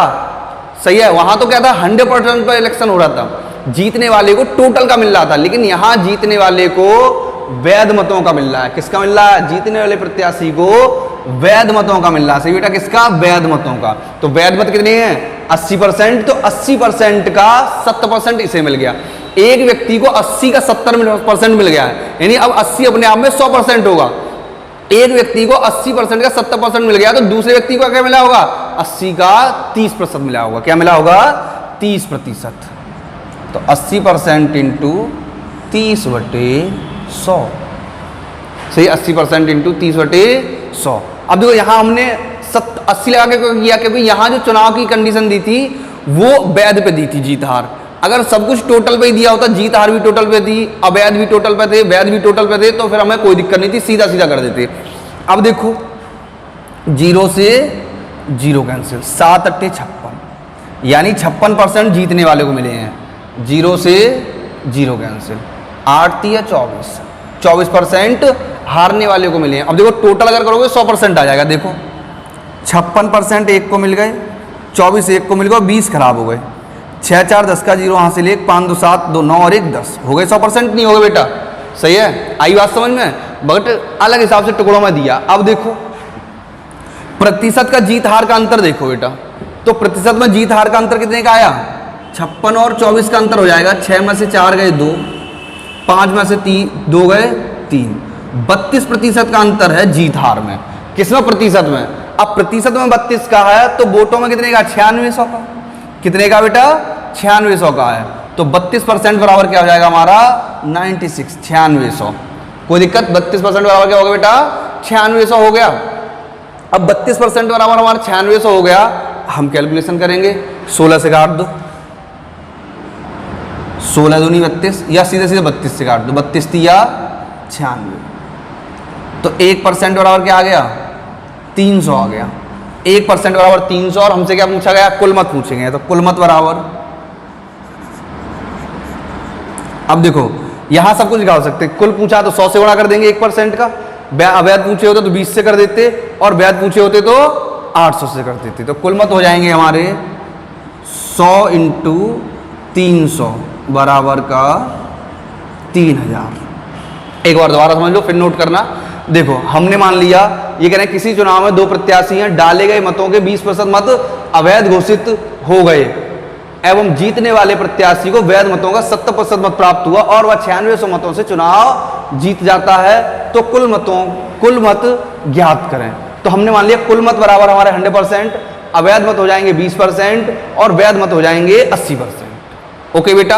सही है, वहां तो क्या था, 100% पर इलेक्शन हो रहा था, जीतने वाले को टोटल का मिल रहा था, लेकिन यहां जीतने वाले को वैध मतों का मिल रहा है। किसका मिल रहा है? जीतने वाले प्रत्याशी को वैध मतों का मिल रहा है। सही बेटा, किसका? वैध मतों का। तो वैध मत कितने हैं? 80%। तो 80% का 70% इसे मिल गया। एक व्यक्ति को 80 का 70% मिल गया है, यानी अब 80 अपने आप में 100% होगा। एक व्यक्ति को 80% का 70% मिल गया, तो दूसरे व्यक्ति को क्या मिला होगा? 80 का 30% मिला होगा। क्या मिला होगा? 30%। तो 80% × 30/100। सही, 80% × 30/100। अब देखो यहां हमने 80 लगा के किया, क्योंकि यहां जो चुनाव की कंडीशन दी थी वो वैध पे दी थी, जीत हार। अगर सब कुछ टोटल पे ही दिया होता, जीत हार भी टोटल पे थी, अवैध भी टोटल पे थे, वैध भी टोटल पे थे, तो फिर हमें कोई दिक्कत नहीं थी, सीधा सीधा कर देते। अब देखो 0 से 0 कैंसिल, 7 × 8 = 56, यानी 56% जीतने वाले को मिले हैं। 0 से 0 कैंसिल, 8 × 3 = 24, 24% हारने वाले को मिले हैं। अब देखो टोटल अगर करोगे 100% आ जाएगा। देखो 56% एक को मिल गए, 24 एक को मिल गए, 20 खराब हो गए। 6 × 4 = 10 का 0 हासिल 1, 5 × 2 = 7, 2 × 9 और 1 = 10 हो गए। 100% नहीं हो गए बेटा। सही है, आई बात समझ में? बट अलग हिसाब से टुकड़ों में दिया। अब देखो प्रतिशत का जीत हार का अंतर देखो बेटा, तो प्रतिशत में जीत हार का अंतर कितने का आया, 56 और 24 का अंतर हो जाएगा, 6 में से 4 गए 2, 5 में से 2 गए 3, 32% का अंतर है जीत हार में। किसमें, प्रतिशत में। अब प्रतिशत में 32 का है तो वोटों में कितने का, 9600 का। कितने का बेटा, 9600 का है, तो 32% बराबर क्या हो जाएगा हमारा, 96, 9600। कोई दिक्कत, 32% बराबर क्या होगा बेटा, 9600 हो गया। अब 32% बराबर हमारा 9600 हो गया, हम कैलकुलेशन करेंगे, 16 से काट दो, 16 दूनी 32, या सीधे सीधे 32 से काट दो, 32 तिया 96, तो 1% बराबर क्या आ गया, 300 आ गया। 1% बराबर 300, और हमसे क्या पूछा गया, कुल मत पूछेंगे, तो कुल मत बराबर, अब देखो यहां सब कुछ निकाल सकते, कुल पूछा तो 100 से गुणा कर देंगे 1% का, अवैध पूछे होते तो 20 से कर देते, और वैध पूछे होते तो 800 से कर देते, तो कुल मत हो जाएंगे हमारे 100 इंटू 300 बराबर का 3000। एक बार दोबारा समझ लो फिर नोट करना। देखो हमने मान लिया, ये कह रहे हैं किसी चुनाव में 2 प्रत्याशी हैं, डाले गए मतों के 20% मत अवैध घोषित हो गए एवं जीतने वाले प्रत्याशी को वैध मतों का 70% मत प्राप्त हुआ और वह 9600 मतों से चुनाव जीत जाता है, तो कुल मत ज्ञात करें। तो हमने मान लिया कुल मत बराबर हमारे 100%, अवैध मत हो जाएंगे 20% और वैध मत हो जाएंगे 80%। ओके बेटा,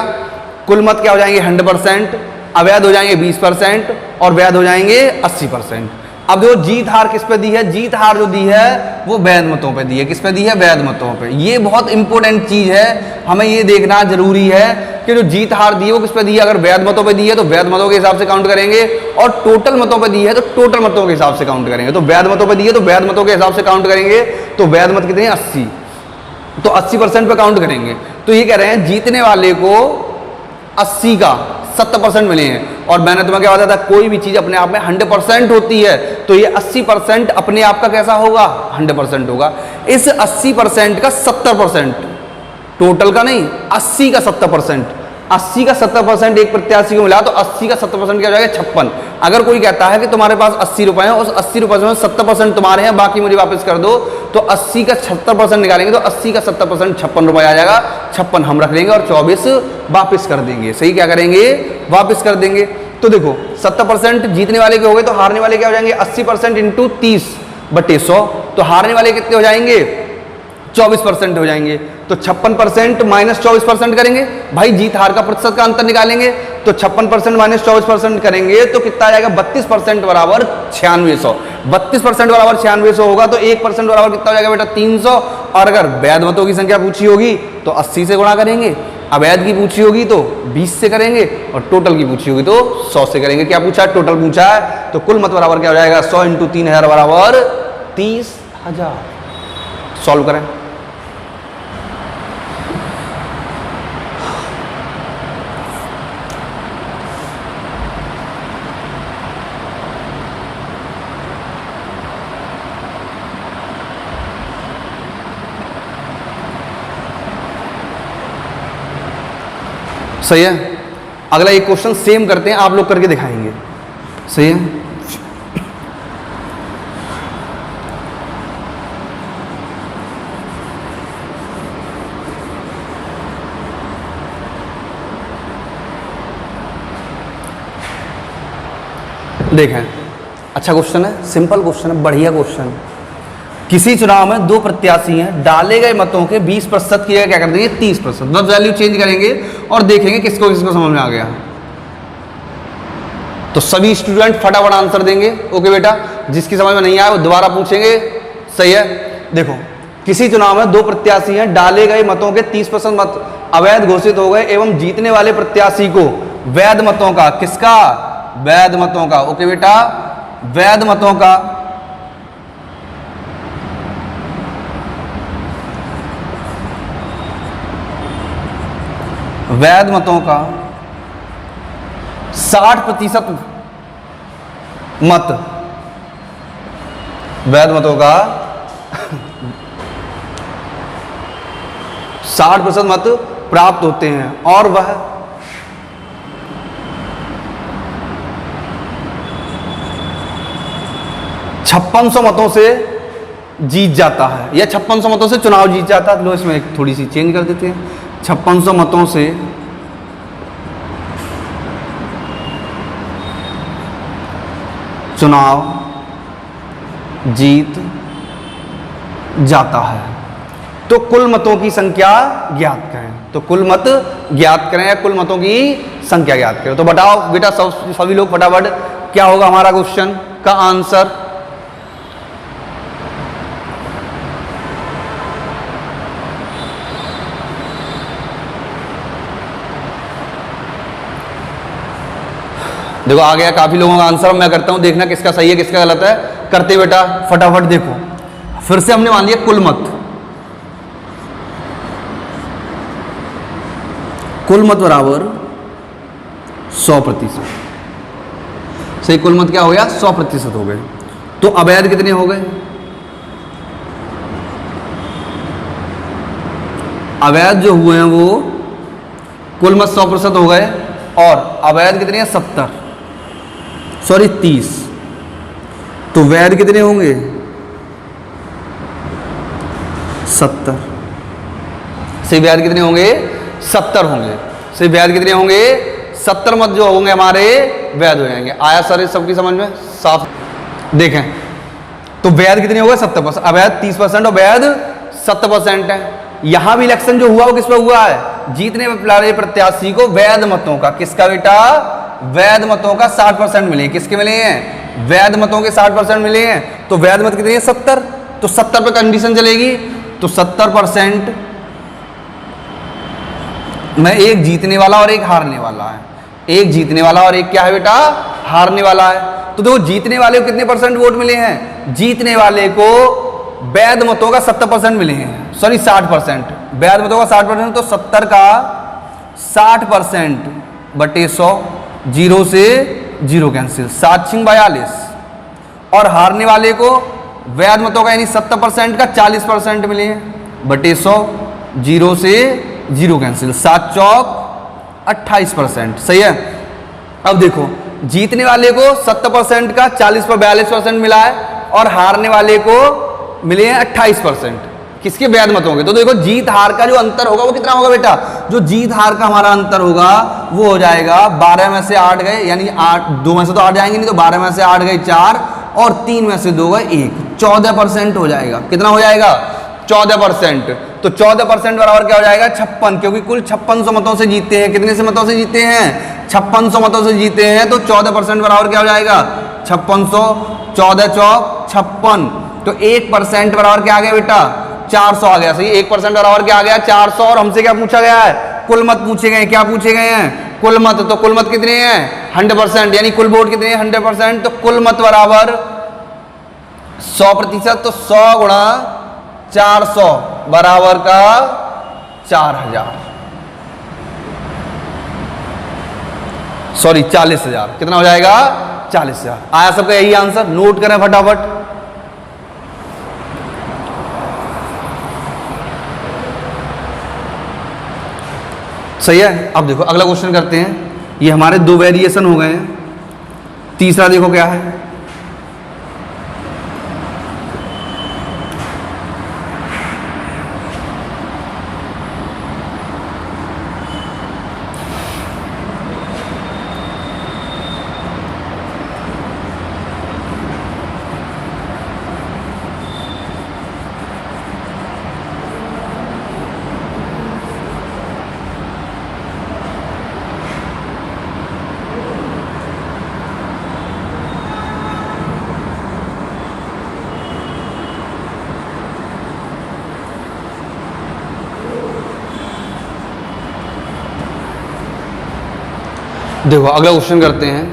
कुल मत क्या हो जाएंगे 100%, अवैध हो जाएंगे 20% और वैध हो जाएंगे 80%। अब देखो जीत हार किस पे दी है, जीत हार जो दी है वो वैध मतों पे दी है। किस पे दी है, वैध मतों पे। ये बहुत इंपॉर्टेंट चीज है, हमें ये देखना जरूरी है कि जो जीत हार दी है वो किस पे दी है। अगर वैध मतों पे दी है तो वैध मतों के हिसाब से काउंट करेंगे, और टोटल मतों पे दी है तो टोटल मतों के हिसाब से काउंट करेंगे। तो वैध मतों पे दी है तो वैध मतों के हिसाब से काउंट करेंगे, तो वैध मत कितने हैं 80, तो 80% पे काउंट करेंगे। तो ये कह रहे हैं जीतने वाले को 80 का 70% मिले हैं, और मैंने तुम्हें क्या बताया था, कोई भी चीज अपने आप में 100% होती है, तो ये 80% अपने आप का कैसा होगा, 100% होगा। इस 80% का 70%, टोटल का नहीं, 80 का 70%, 80 का 70% एक प्रत्याशी को मिला, तो 80 का 70% क्या हो जाएगा, 56। अगर कोई कहता है कि तुम्हारे पास 80 रुपए हैं, उस 80 रुपए में 70% तुम्हारे हैं, बाकी मुझे वापस कर दो, तो 80 का 70% निकालेंगे तो 80 का 70% 56 रुपए आ जाएगा। 56 हम रख लेंगे और 24 वापस कर देंगे। सही, क्या करेंगे, वापस कर देंगे। तो देखो 70% जीतने वाले के हो गए, तो हारने वाले क्या हो जाएंगे, 80% इंटू 30/100, तो हारने वाले कितने हो जाएंगे, 24% हो जाएंगे। तो 56% माइनस 24% करेंगे, भाई जीत हार का प्रतिशत का अंतर निकालेंगे, तो 56% माइनस 24% करेंगे तो कितना आ जाएगा, 32% बराबर 9600। 32% बराबर 9600 होगा, तो 1% बराबर कितना हो जाएगा बेटा, 300। और अगर वैध मतों की संख्या पूछी होगी तो 80 से गुणा करेंगे, अवैध की पूछी होगी तो 20 से करेंगे, और टोटल की पूछी होगी तो 100 से करेंगे। क्या पूछा है, टोटल पूछा है, तो कुल मत बराबर क्या हो जाएगा, 100 इंटू 3000 बराबर 30000। सॉल्व करें। सही है। अगला एक क्वेश्चन सेम करते हैं, आप लोग करके दिखाएंगे। सही है। देखें, अच्छा क्वेश्चन है, सिंपल क्वेश्चन है, बढ़िया क्वेश्चन। किसी चुनाव में 2 प्रत्याशी हैं, डाले गए मतों के 20% की जगह क्या कर देंगे, 30%, बस वैल्यू चेंज करेंगे और देखेंगे किसको किसको समझ में आ गया। तो सभी स्टूडेंट फटाफट आंसर देंगे। ओके बेटा, जिसकी समझ में नहीं आया वो दोबारा पूछेंगे। सही है। देखो, किसी चुनाव में 2 प्रत्याशी हैं, डाले गए मतों के 30% मत अवैध घोषित हो गए एवं जीतने वाले प्रत्याशी को वैध मतों का, किसका, वैध मतों का। ओके बेटा, वैध मतों का वैध मतों का 60% मत, वैध मतों का 60% मत प्राप्त होते हैं, और वह 5600 मतों से जीत जाता है या 5600 मतों से चुनाव जीत जाता है। लो इसमें एक थोड़ी सी चेंज कर देते हैं, 5600 मतों से चुनाव जीत जाता है। तो कुल मतों की संख्या ज्ञात करें। तो कुल मत ज्ञात करें या कुल मतों की संख्या ज्ञात करें। तो बताओ बेटा सभी लोग फटाफट, क्या होगा हमारा क्वेश्चन का आंसर? देखो आ गया काफी लोगों का आंसर। मैं करता हूं, देखना किसका सही है किसका गलत है। करते बेटा फटाफट देखो। फिर से हमने मान लिया कुल मत, कुल मत बराबर 100%। सही, कुल मत क्या हो गया? 100% हो गए। तो अवैध कितने हो गए? अवैध जो हुए हैं वो कुल मत 100% हो गए और अवैध कितने हैं? 30। तो वैध कितने होंगे? 70। सही, वैध कितने होंगे? 70 होंगे। सही, वैध कितने होंगे? 70 मत जो होंगे हमारे वैध हो जाएंगे। आया सर इस सबकी समझ में? साफ देखें तो वैध कितने हो गए? 70%, अवैध 30% और वैध 70% है। यहां भी इलेक्शन जो हुआ वो किस पर हुआ है? जीतने वाले प्रत्याशी को वैध मतों का, किसका बेटा? वैध मतों का 60% मिले। किसके मिले हैं? वैध मतों के 60% मिले हैं। तो वैध मत कितने हैं? 70। तो 70 पे कंडीशन चलेगी। तो 70% में एक जीतने वाला और एक हारने वाला है। एक जीतने वाला और एक क्या है बेटा? हारने वाला है। तो देखो जीतने वाले को कितने % वोट मिले हैं? जीतने वाले को वैध मतों का 70% मिले हैं, सॉरी 60%। वैध मतों का 60%, तो 70 का 60% बटे 100, 0 से 0 कैंसिल, 7 छिंग 42। और हारने वाले को वैध मतों का यानी 70% का 40% मिले हैं बटे 100, 0 से 0 कैंसिल, 7 चौक 28%। सही है। अब देखो जीतने वाले को 70% का 40 पर 42% मिला है और हारने वाले को मिले हैं 28%। किसके? वैध मतों के। तो देखो जीत हार का जो अंतर होगा वो कितना होगा बेटा? जो जीत हार का हमारा अंतर होगा वो हो जाएगा 12 में से 8 गए, यानी 8, 2 में से तो 8 जाएंगे नहीं, तो 12 में से 8 गए 4 और 3 में से 2 गए 1, 14% हो जाएगा। कितना हो जाएगा? 14%। तो 14% बराबर क्या हो जाएगा? 56, क्योंकि कुल 5600 मतों से जीतते हैं। कितने से मतों से जीतते हैं? 5600 मतों से जीते हैं। तो 14% बराबर क्या हो जाएगा? 5600, 14 चौक 56। तो 1% बराबर क्या आ गया बेटा? 400 आ गया। सही, 1% बराबर क्या आ गया? 400। और हमसे क्या पूछा गया है? कुल मत पूछे गए। क्या पूछे गए हैं? कुल मत। तो कुल मत कितने हैं? 100%, यानी कुल वोट कितने हैं? 100%। तो कुल मत बराबर 100%। तो 100 गुणा 400 बराबर का 4000, सॉरी 40,000। कितना हो जाएगा? 40,000। आया सबका यही आंसर? नोट करें फटाफट। सही है। अब देखो अगला क्वेश्चन करते हैं। ये हमारे 2 वेरिएशन हो गए हैं। तीसरा देखो क्या है। देखो अगला क्वेश्चन करते हैं।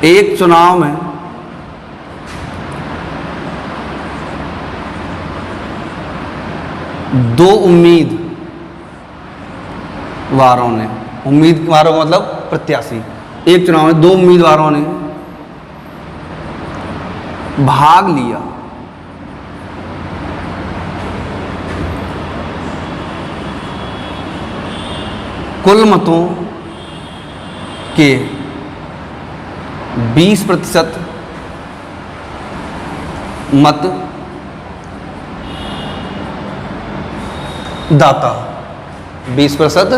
एक चुनाव में दो उम्मीदवारों ने, उम्मीदवारों मतलब प्रत्याशी, एक चुनाव में 2 उम्मीदवारों ने भाग लिया कुल मतों के 20% मत दाता, 20%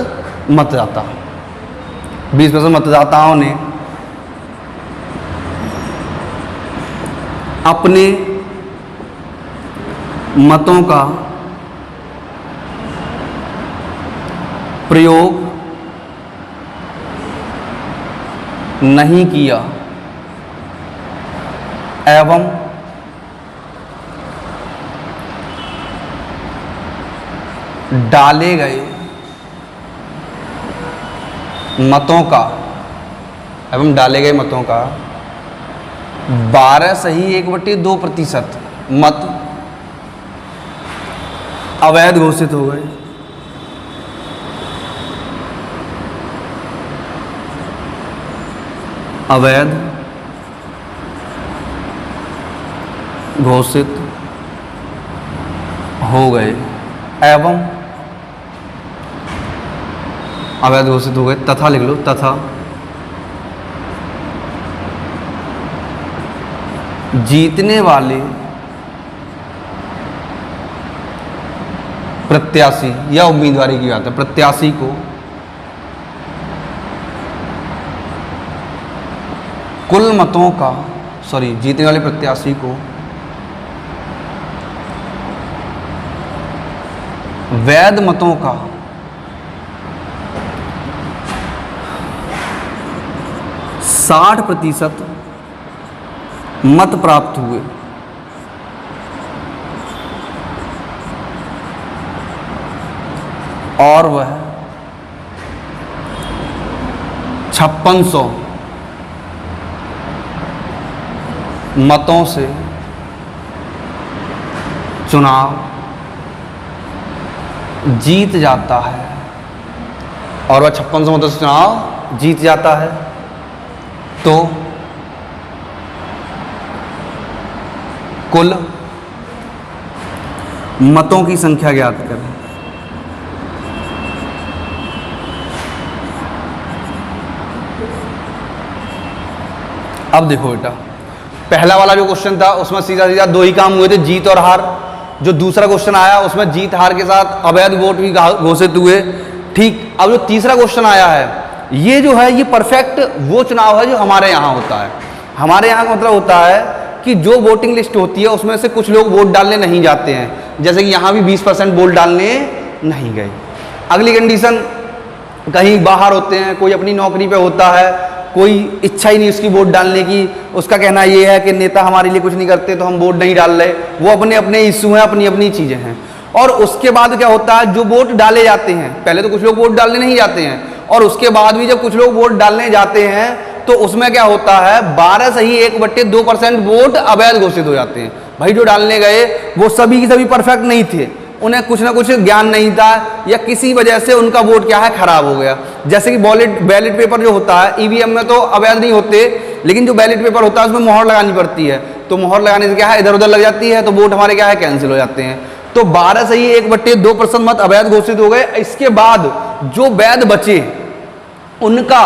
मतदाता, 20% मतदाताओं ने अपने मतों का प्रयोग नहीं किया एवं डाले गए मतों का 12.1/2% मत अवैध घोषित हो गए। अवैध घोषित हो गए एवं अवैध घोषित हो गए तथा, लिख लो, तथा जीतने वाले प्रत्याशी या उम्मीदवारी की बात है, प्रत्याशी को कुल मतों का जीतने वाले प्रत्याशी को वैध मतों का 60% मत प्राप्त हुए और वह 5600 मतों से चुनाव जीत जाता है, और वह 5600 मतों से चुनाव जीत जाता है, तो कुल मतों की संख्या ज्ञात करें। अब देखो बेटा, पहला वाला जो क्वेश्चन था उसमें सीधा सीधा दो ही काम हुए थे, जीत और हार। जो दूसरा क्वेश्चन आया उसमें जीत हार के साथ अवैध वोट भी घोषित हुए। ठीक, अब जो तीसरा क्वेश्चन आया है, ये जो है ये परफेक्ट वो चुनाव है जो हमारे यहाँ होता है। हमारे यहाँ का मतलब होता है कि जो वोटिंग लिस्ट होती है उसमें से कुछ लोग वोट डालने नहीं जाते हैं, जैसे कि यहाँ भी 20% वोट डालने नहीं गए। अगली कंडीशन, कहीं बाहर होते हैं, कोई अपनी नौकरी पे होता है, कोई इच्छा ही नहीं उसकी वोट डालने की, उसका कहना ये है कि नेता हमारे लिए कुछ नहीं करते तो हम वोट नहीं डाल रहे, वो अपने अपने इशू हैं, अपनी अपनी चीज़ें हैं। और उसके बाद क्या होता है, जो वोट डाले जाते हैं, पहले तो कुछ लोग वोट डालने नहीं जाते हैं, और उसके बाद भी जब कुछ लोग वोट डालने जाते हैं तो उसमें क्या होता है, 12.1/2% वोट अवैध घोषित हो जाते हैं। भाई जो डालने गए वो सभी की सभी परफेक्ट नहीं थे, उन्हें कुछ ना कुछ ज्ञान नहीं था, या किसी वजह से उनका वोट क्या है खराब हो गया। जैसे कि बैलेट पेपर जो होता है, ईवीएम में तो अवैध नहीं होते, लेकिन जो बैलेट पेपर होता है उसमें मोहर लगानी पड़ती है, तो मोहर लगाने से क्या है इधर उधर लग जाती है, तो वोट हमारे क्या है कैंसिल हो जाते हैं। तो 12.1/2% मत अवैध घोषित हो गए। इसके बाद जो वैध बचे उनका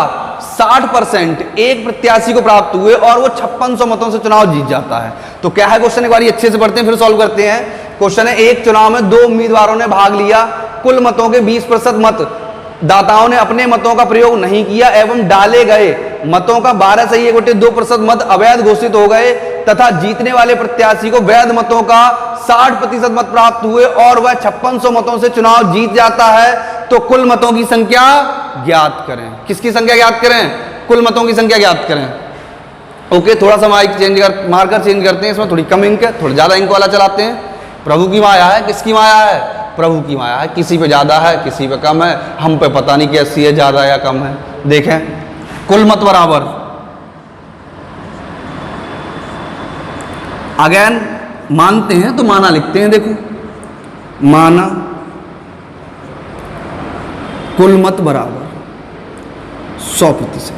60% एक प्रत्याशी को प्राप्त हुए और वो 5600 मतों से चुनाव जीत जाता है। तो क्या है क्वेश्चन, एक बार अच्छे से पढ़ते हैं फिर सॉल्व करते हैं। क्वेश्चन है, एक चुनाव में 2 उम्मीदवारों ने भाग लिया, कुल मतों के 20% मत दाताओं ने अपने मतों का प्रयोग नहीं किया एवं डाले गए मतों का 12.1/2% मत अवैध घोषित हो गए तथा जीतने वाले प्रत्याशी को वैध मतों का 60% मत प्राप्त हुए और वह 5600 मतों से चुनाव जीत जाता है। तो कुल मतों की संख्या ज्ञात करें। किसकी संख्या ज्ञात करें? कुल मतों की संख्या ज्ञात करें। ओके, थोड़ा सा मार्कर चेंज करते हैं, इसमें थोड़ी कम इंक है, थोड़ा ज्यादा इंक वाला चलाते हैं। प्रभु की माया है, किसकी माया है? प्रभु की माया है। किसी पे ज्यादा है, किसी पे कम है, हम पे पता नहीं कैसी है, ज्यादा या कम है। देखें, कुल मत बराबर, अगेन मानते हैं तो माना लिखते हैं। देखो, माना कुल मत बराबर 100%।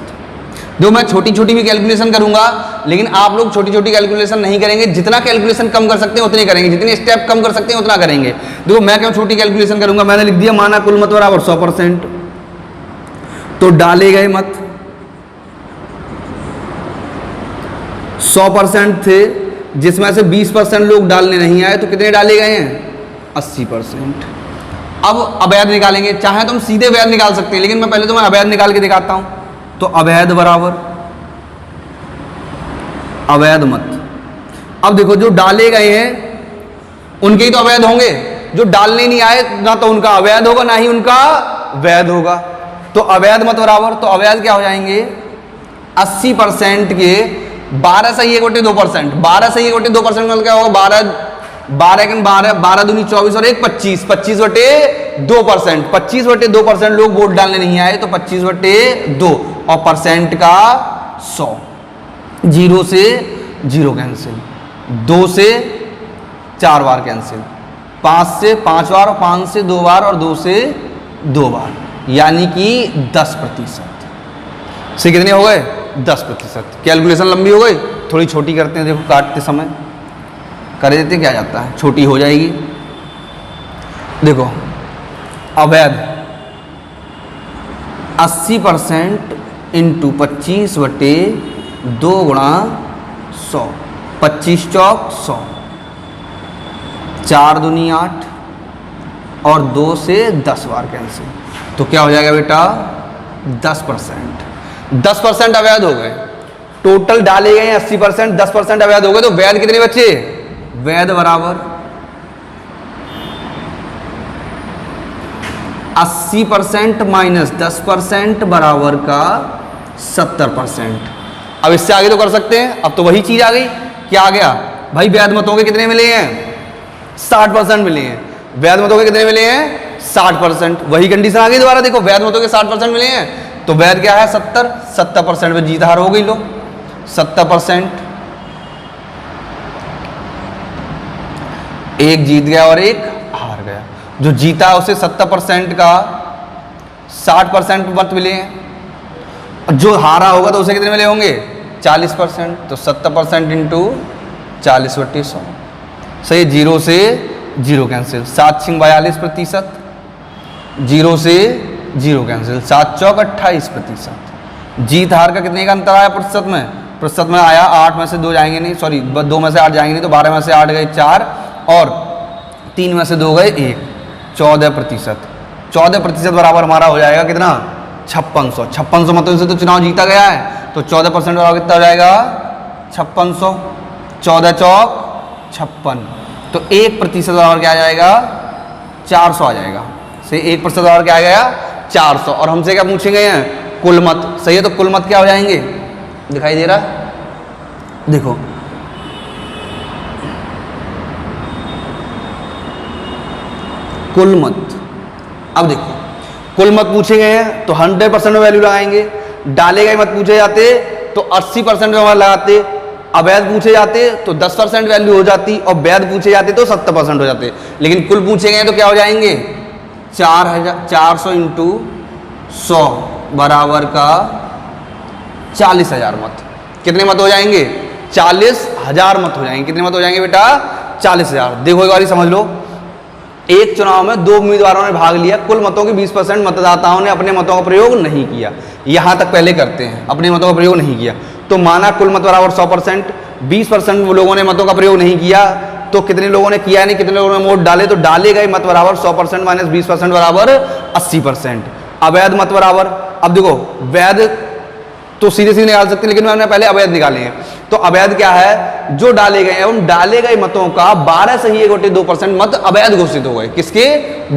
जो मैं छोटी छोटी भी कैलकुलेशन करूंगा, लेकिन आप लोग छोटी छोटी कैलकुलेशन नहीं करेंगे। जितना कैलकुलेशन कम कर सकते हैं उतने करेंगे, जितने स्टेप कम कर सकते हैं उतना करेंगे। देखो, मैं क्यों छोटी कैलकुलेशन करूंगा, मैंने लिख दिया माना कुल मत बराबर 100%। तो डाले गए मत 100% थे, जिसमें से 20% लोग डालने नहीं आए, तो कितने डाले गए हैं? 80%। अब अवैध निकालेंगे, चाहे तो हम सीधे वैध निकाल सकते हैं, लेकिन मैं पहले तुम्हें अवैध निकाल के दिखाता हूं। तो अवैध बराबर अवैध मत। अब देखो जो डाले गए हैं उनके ही तो अवैध होंगे, जो डालने नहीं आए ना तो उनका अवैध होगा ना ही उनका वैध होगा। तो अवैध मत बराबर, तो अवैध क्या हो जाएंगे? 80% के 12 सही 1/2%, 12 सही 1/2% मतलब क्या होगा? 12 दूनी 24 और 1 25, 25/2%, 25/2% लोग वोट डालने नहीं आए, तो 25/2 और परसेंट का 100। 0 से 0 कैंसिल, 2 से 4 बार कैंसिल, 5 से 5 बार और 5 से 2 बार और 2 से 2 बार, यानी कि 10% से कितने हो गए? 10%। कैलकुलेशन लंबी हो गई, थोड़ी छोटी करते हैं, देखो काटते समय कर देते क्या जाता है, छोटी हो जाएगी। देखो अवैध 80% इंटू 25/2 गुणा 100, 25 चौक 100, 4 दूनी 8 और 2 से 10 बार कैंसिल, तो क्या हो जाएगा बेटा? 10%। 10% अवैध हो गए, टोटल डाले गए 80%, 10% अवैध हो गए, तो वैध कितने बचे? वैध बराबर 80% माइनस 10% बराबर का 70%। अब इससे आगे तो कर सकते हैं, अब तो वही चीज आ गई। क्या आ गया भाई? वैध मतों के कितने मिले हैं? 60% मिले हैं। वैध मतों के कितने मिले हैं? 60%। वही कंडीशन आ गई दोबारा, देखो वैध मतों के 60% मिले हैं, तो वैध क्या है? 70% में जीत हार हो गई। लो 70%, एक जीत गया और एक हार गया। जो जीता उसे 70% का 60% मत मिले हैं, और जो हारा होगा तो उसे कितने मिले होंगे? 40%। तो 70% इंटू 40/100, सही। 0 से 0 कैंसिल, 7 छिंग 42%, 0 से 0 कैंसिल, 7 चौक 28%। जीत हार का कितने का अंतर आया प्रतिशत में? प्रतिशत में आया 8 में से 2 जाएंगे नहीं, सॉरी 2 में से 8 जाएंगे नहीं, तो 12 में से 8 गए 4 और 3 में से 2 गए 1, 14%। 14% बराबर हमारा हो जाएगा कितना? 5600। 5600 मतों से तो चुनाव जीता गया है, तो 14% बराबर कितना हो जाएगा? 5600। 14 चौक 56, तो 1% बराबर क्या आ जाएगा? 400 आ जाएगा। सही, 1% बराबर क्या आ गया? 400। और हमसे क्या पूछे हैं? कुल मत। सही है, तो कुल मत क्या हो जाएंगे? दिखाई दे रहा है? देखो कुल मत। अब देखो कुल मत पूछे गए हैं तो 100% में वैल्यू लगाएंगे, डाले गए मत पूछे जाते तो 80% में लगाते, अवैध पूछे जाते तो 10% वैल्यू हो जाती, और वैध पूछे जाते तो 70% हो जाते। लेकिन कुल पूछे गए तो क्या हो जाएंगे? 400 इंटू 100 बराबर का 40,000 मत। कितने मत हो जाएंगे? 40,000 मत हो जाएंगे। कितने मत हो जाएंगे बेटा? 40,000। देखो एक बार समझ लो, एक चुनाव में 2 उम्मीदवारों ने भाग लिया, कुल मतों के 20% मतदाताओं ने अपने मतों का प्रयोग नहीं किया। यहां तक पहले करते हैं, अपने मतों का प्रयोग नहीं किया, तो माना कुल मत बराबर 100%, 20% लोगों ने मतों का प्रयोग नहीं किया, तो कितने लोगों ने किया नहीं, कितने लोगों ने वोट डाले, तो डाले गए मत बराबर 100% माइनस 20% बराबर 80%। अवैध मत बराबर, अब देखो वैध तो सीधे सीधे निकाल सकते हैं, लेकिन मैंने पहले अवैध निकाले हैं। तो अवैध क्या है? जो डाले गए हैं उन डाले गए मतों का 12 सही 1/2% मत अवैध घोषित हो गए। किसके?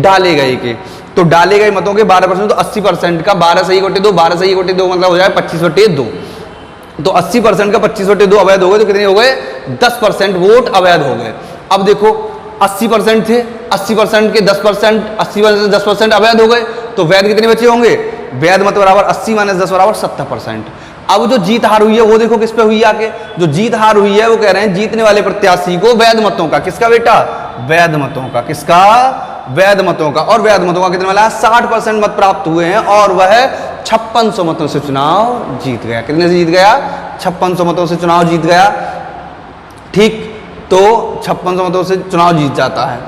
डाले गए के। तो डाले गए मतों के 12%, तो 80% का 12 सही 1/2, 12 सही 1/2 मतलब हो जाए 25/2। तो 80% का 25/2 अवैध हो गए, तो कितने हो गए? 10% वोट अवैध हो गए। अब देखो 80% थे, 80% के 10%, 80% से 10% अवैध हो गए, तो वैध कितने बचे होंगे? वैध मत बराबर 80 माइनस 10 बराबर 70%। अब जो जीत हार हुई है वो देखो किस पे हुई आके, जो जीत हार हुई है वो कह रहे हैं जीतने वाले प्रत्याशी को वैध मतों का, किसका बेटा? वैध मतों का। किसका? वैध मतों का। और वैध मतों का कितने वाला? 60% मत प्राप्त हुए हैं, और वह 5600 मतों से चुनाव जीत गया। कितने से जीत गया? 5600 मतों से चुनाव जीत गया। ठीक, तो 5600 मतों से चुनाव जीत जाता है।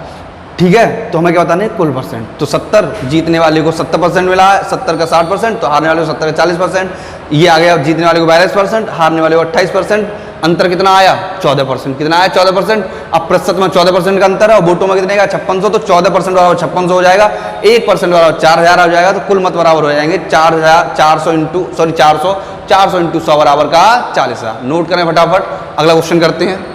ठीक है, तो हमें क्या बताना है, कुल परसेंट। तो 70 जीतने वाले को 70% मिला है, 70 का 60%, तो हारने वाले को 70 का 40%। ये आ गया जीतने वाले को 42%, हारने वाले को 28%। अंतर कितना आया, 14%। कितना आया, 14%। अब प्रतिशत में 14% का अंतर है और वोटों में कितने का, 5600। तो 14% वाला 5600 हो जाएगा, 1% वाला 4000 हो जाएगा। तो कुल मत बराबर हो जाएंगे 400 इंटू 100 बराबर का 40,000। नोट करें फटाफट, अगला क्वेश्चन करते हैं।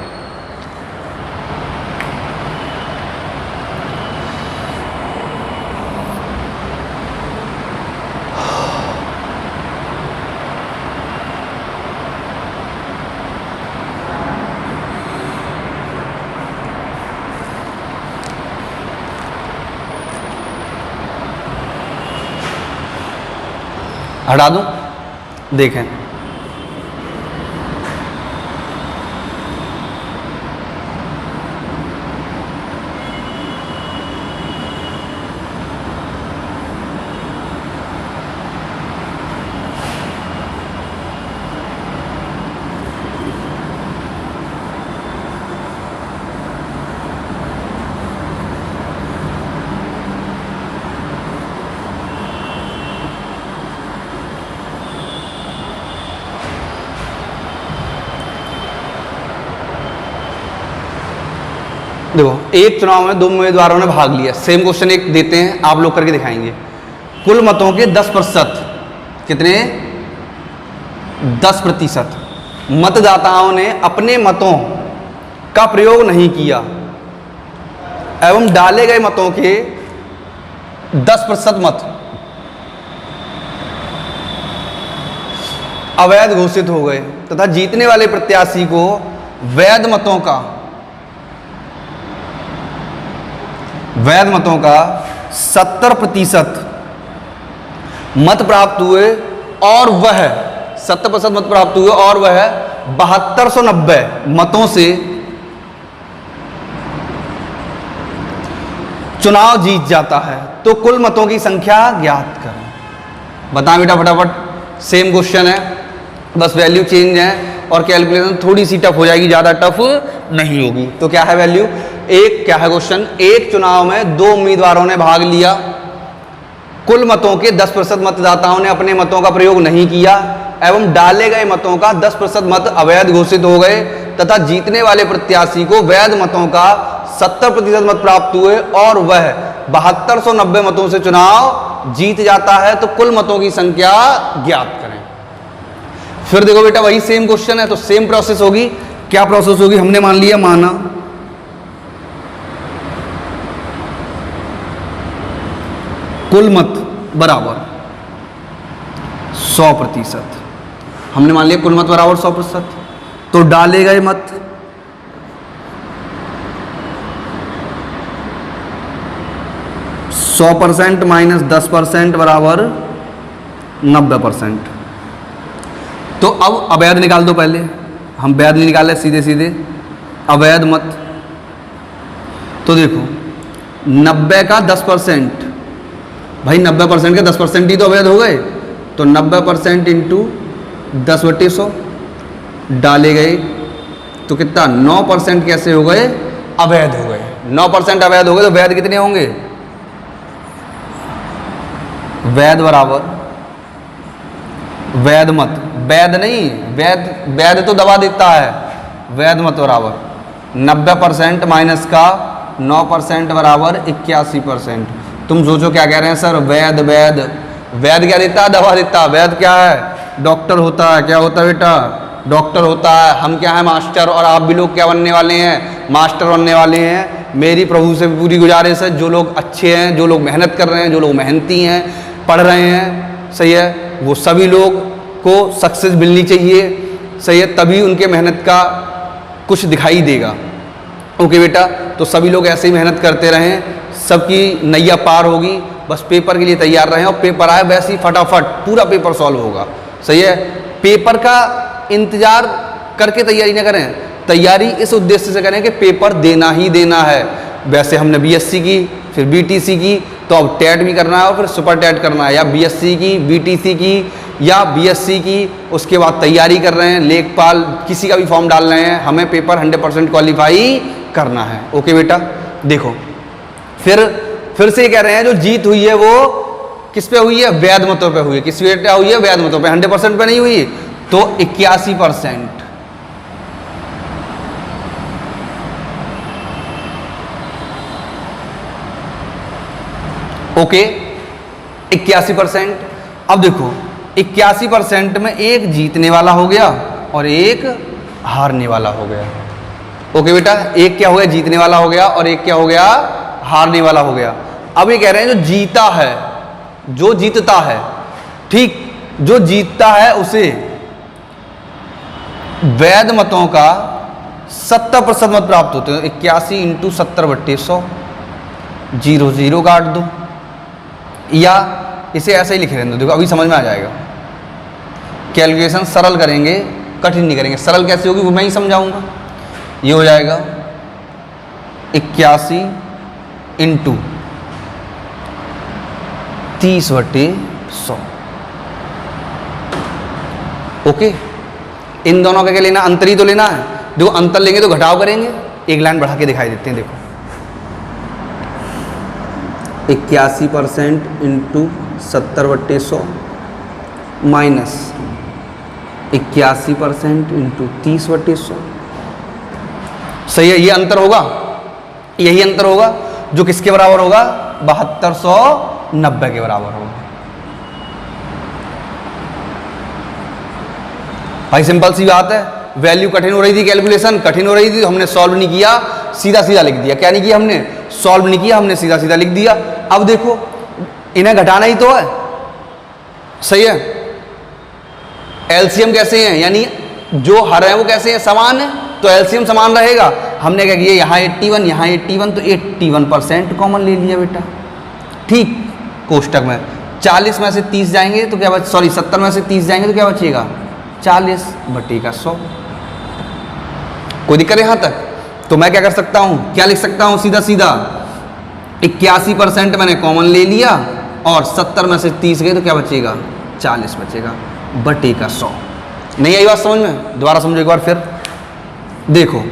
हटा दूं, देखें देखो, एक चुनाव में 2 उम्मीदवारों ने भाग लिया। सेम क्वेश्चन एक देते हैं, आप लोग करके दिखाएंगे। कुल मतों के 10%, कितने, 10% मतदाताओं ने अपने मतों का प्रयोग नहीं किया एवं डाले गए मतों के 10% मत अवैध घोषित हो गए तथा जीतने वाले प्रत्याशी को वैध मतों का 70% मत प्राप्त हुए और वह 70% मत प्राप्त हुए और वह 7290 मतों से चुनाव जीत जाता है। तो कुल मतों की संख्या ज्ञात करें। बताएं बेटा फटाफट। सेम क्वेश्चन है, बस वैल्यू चेंज है और कैलकुलेशन थोड़ी सी टफ हो जाएगी, ज़्यादा टफ नहीं होगी। तो क्या है वैल्यू, एक क्या है क्वेश्चन, एक चुनाव में 2 उम्मीदवारों ने भाग लिया। कुल मतों के 10% मतदाताओं ने अपने मतों का प्रयोग नहीं किया एवं डाले गए मतों का 10% मत अवैध घोषित हो गए तथा जीतने वाले प्रत्याशी को वैध मतों का 70% मत प्राप्त हुए और वह 7290 मतों से चुनाव जीत जाता है। तो कुल मतों की संख्या ज्ञात करें। फिर देखो बेटा वही सेम क्वेश्चन है, तो सेम प्रोसेस होगी। क्या प्रोसेस होगी, हमने मान लिया, माना कुल मत बराबर 100%। हमने मान लिया कुल मत बराबर 100%। तो डाले गए मत 100% माइनस 10% बराबर 90%। तो अब अवैध निकाल दो। पहले हम वैध नहीं निकाले, सीधे सीधे अवैध मत। तो देखो 90 का 10%, भाई 90% के 10% ही तो अवैध हो गए। तो 90% इंटू 10/100 डाले गए तो कितना, 9% कैसे हो गए, अवैध हो गए। 9% अवैध हो गए तो वैध कितने होंगे, वैध बराबर वैध मत, वैध नहीं, वैध तो दबा देता है, वैध मत बराबर 90% माइनस का 9% बराबर 81%। तुम सोचो क्या कह रहे हैं सर, वैध वैध वैध क्या देता है, दवा देता है। वैध क्या है, डॉक्टर होता है। क्या होता है बेटा, डॉक्टर होता है। हम क्या है, मास्टर। और आप भी लोग क्या बनने वाले हैं, मास्टर बनने वाले हैं। मेरी प्रभु से पूरी गुजारिश है, जो लोग अच्छे हैं, जो लोग मेहनत कर रहे हैं, जो लोग मेहनती हैं, पढ़ रहे हैं, सही है, वो सभी लोग को सक्सेस मिलनी चाहिए, सही है, तभी उनके मेहनत का कुछ दिखाई देगा। ओके बेटा, तो सभी लोग ऐसे ही मेहनत करते रहें, सबकी नैया पार होगी। बस पेपर के लिए तैयार रहें और पेपर आए वैसे ही फटाफट पूरा पेपर सॉल्व होगा, सही है। पेपर का इंतजार करके तैयारी ना करें, तैयारी इस उद्देश्य से करें कि पेपर देना ही देना है। वैसे हमने बीएससी की, फिर बीटीसी की, तो अब टेट भी करना है और फिर सुपर टेट करना है, या बीएससी की, बीटीसी की या बीएससी की। उसके बाद तैयारी कर रहे हैं, लेखपाल किसी का भी फॉर्म डाल रहे हैं, हमें पेपर 100% क्वालिफाई करना है। ओके बेटा, देखो फिर से कह रहे हैं जो जीत हुई है वो किस पे हुई है? वैध मतों पे हुई है। किस पे हुई है? वैध मतों पे। 100% पे नहीं हुई, तो 81%। ओके, 81%। अब देखो 81% में एक जीतने वाला हो गया और एक हारने वाला हो गया। ओके बेटा, एक क्या हो गया? जीतने वाला हो गया और एक क्या हो गया? हारने वाला हो गया। अब ये कह रहे हैं जो जीता है, जो जीतता है, ठीक, जो जीतता है उसे वैध मतों का 70% मत प्राप्त होते हैं। 81 × 70/100, 0 काट दो, या इसे ऐसे ही लिखे रहने दो। देखो अभी समझ में आ जाएगा। कैलकुलेशन सरल करेंगे, कठिन नहीं करेंगे। सरल कैसे होगी वो मैं ही समझाऊंगा। ये हो जाएगा 81 × 30/100। ओके, इन दोनों का क्या लेना? अंतर ही तो लेना है। देखो अंतर लेंगे तो घटाव करेंगे। एक लाइन बढ़ा के दिखाई देते हैं। देखो 81% × 70/100 माइनस 81% × 30/100। सही है, ये अंतर होगा, यही अंतर होगा जो किसके बराबर होगा? 7290 के बराबर होगा। भाई सिंपल सी बात है। वैल्यू कठिन हो रही थी, कैलकुलेशन कठिन हो रही थी, तो हमने सॉल्व नहीं किया, सीधा सीधा लिख दिया। क्या नहीं किया हमने? सॉल्व नहीं किया, हमने सीधा सीधा लिख दिया। अब देखो इन्हें घटाना ही तो है, सही है। एलसीएम कैसे हैं? यानी जो हर है वो कैसे है? समान है, तो एलसीएम समान रहेगा। हमने क्या किया? यहाँ 81, यहाँ 81, तो 81% कॉमन ले लिया बेटा। ठीक, कोष्टक में 40 में से 30 जाएंगे तो क्या बच, सॉरी 70 में से 30 जाएंगे तो क्या बचेगा? 40/100। कोई दिक्कत है यहाँ तक? तो मैं क्या कर सकता हूँ? क्या लिख सकता हूँ? सीधा सीधा 81% मैंने कॉमन ले लिया और 70 में से 30 गए तो क्या बचेगा? 40 बचेगा बटे का 100। नहीं आई बात समझ में? दोबारा समझो एक बार फिर। देखो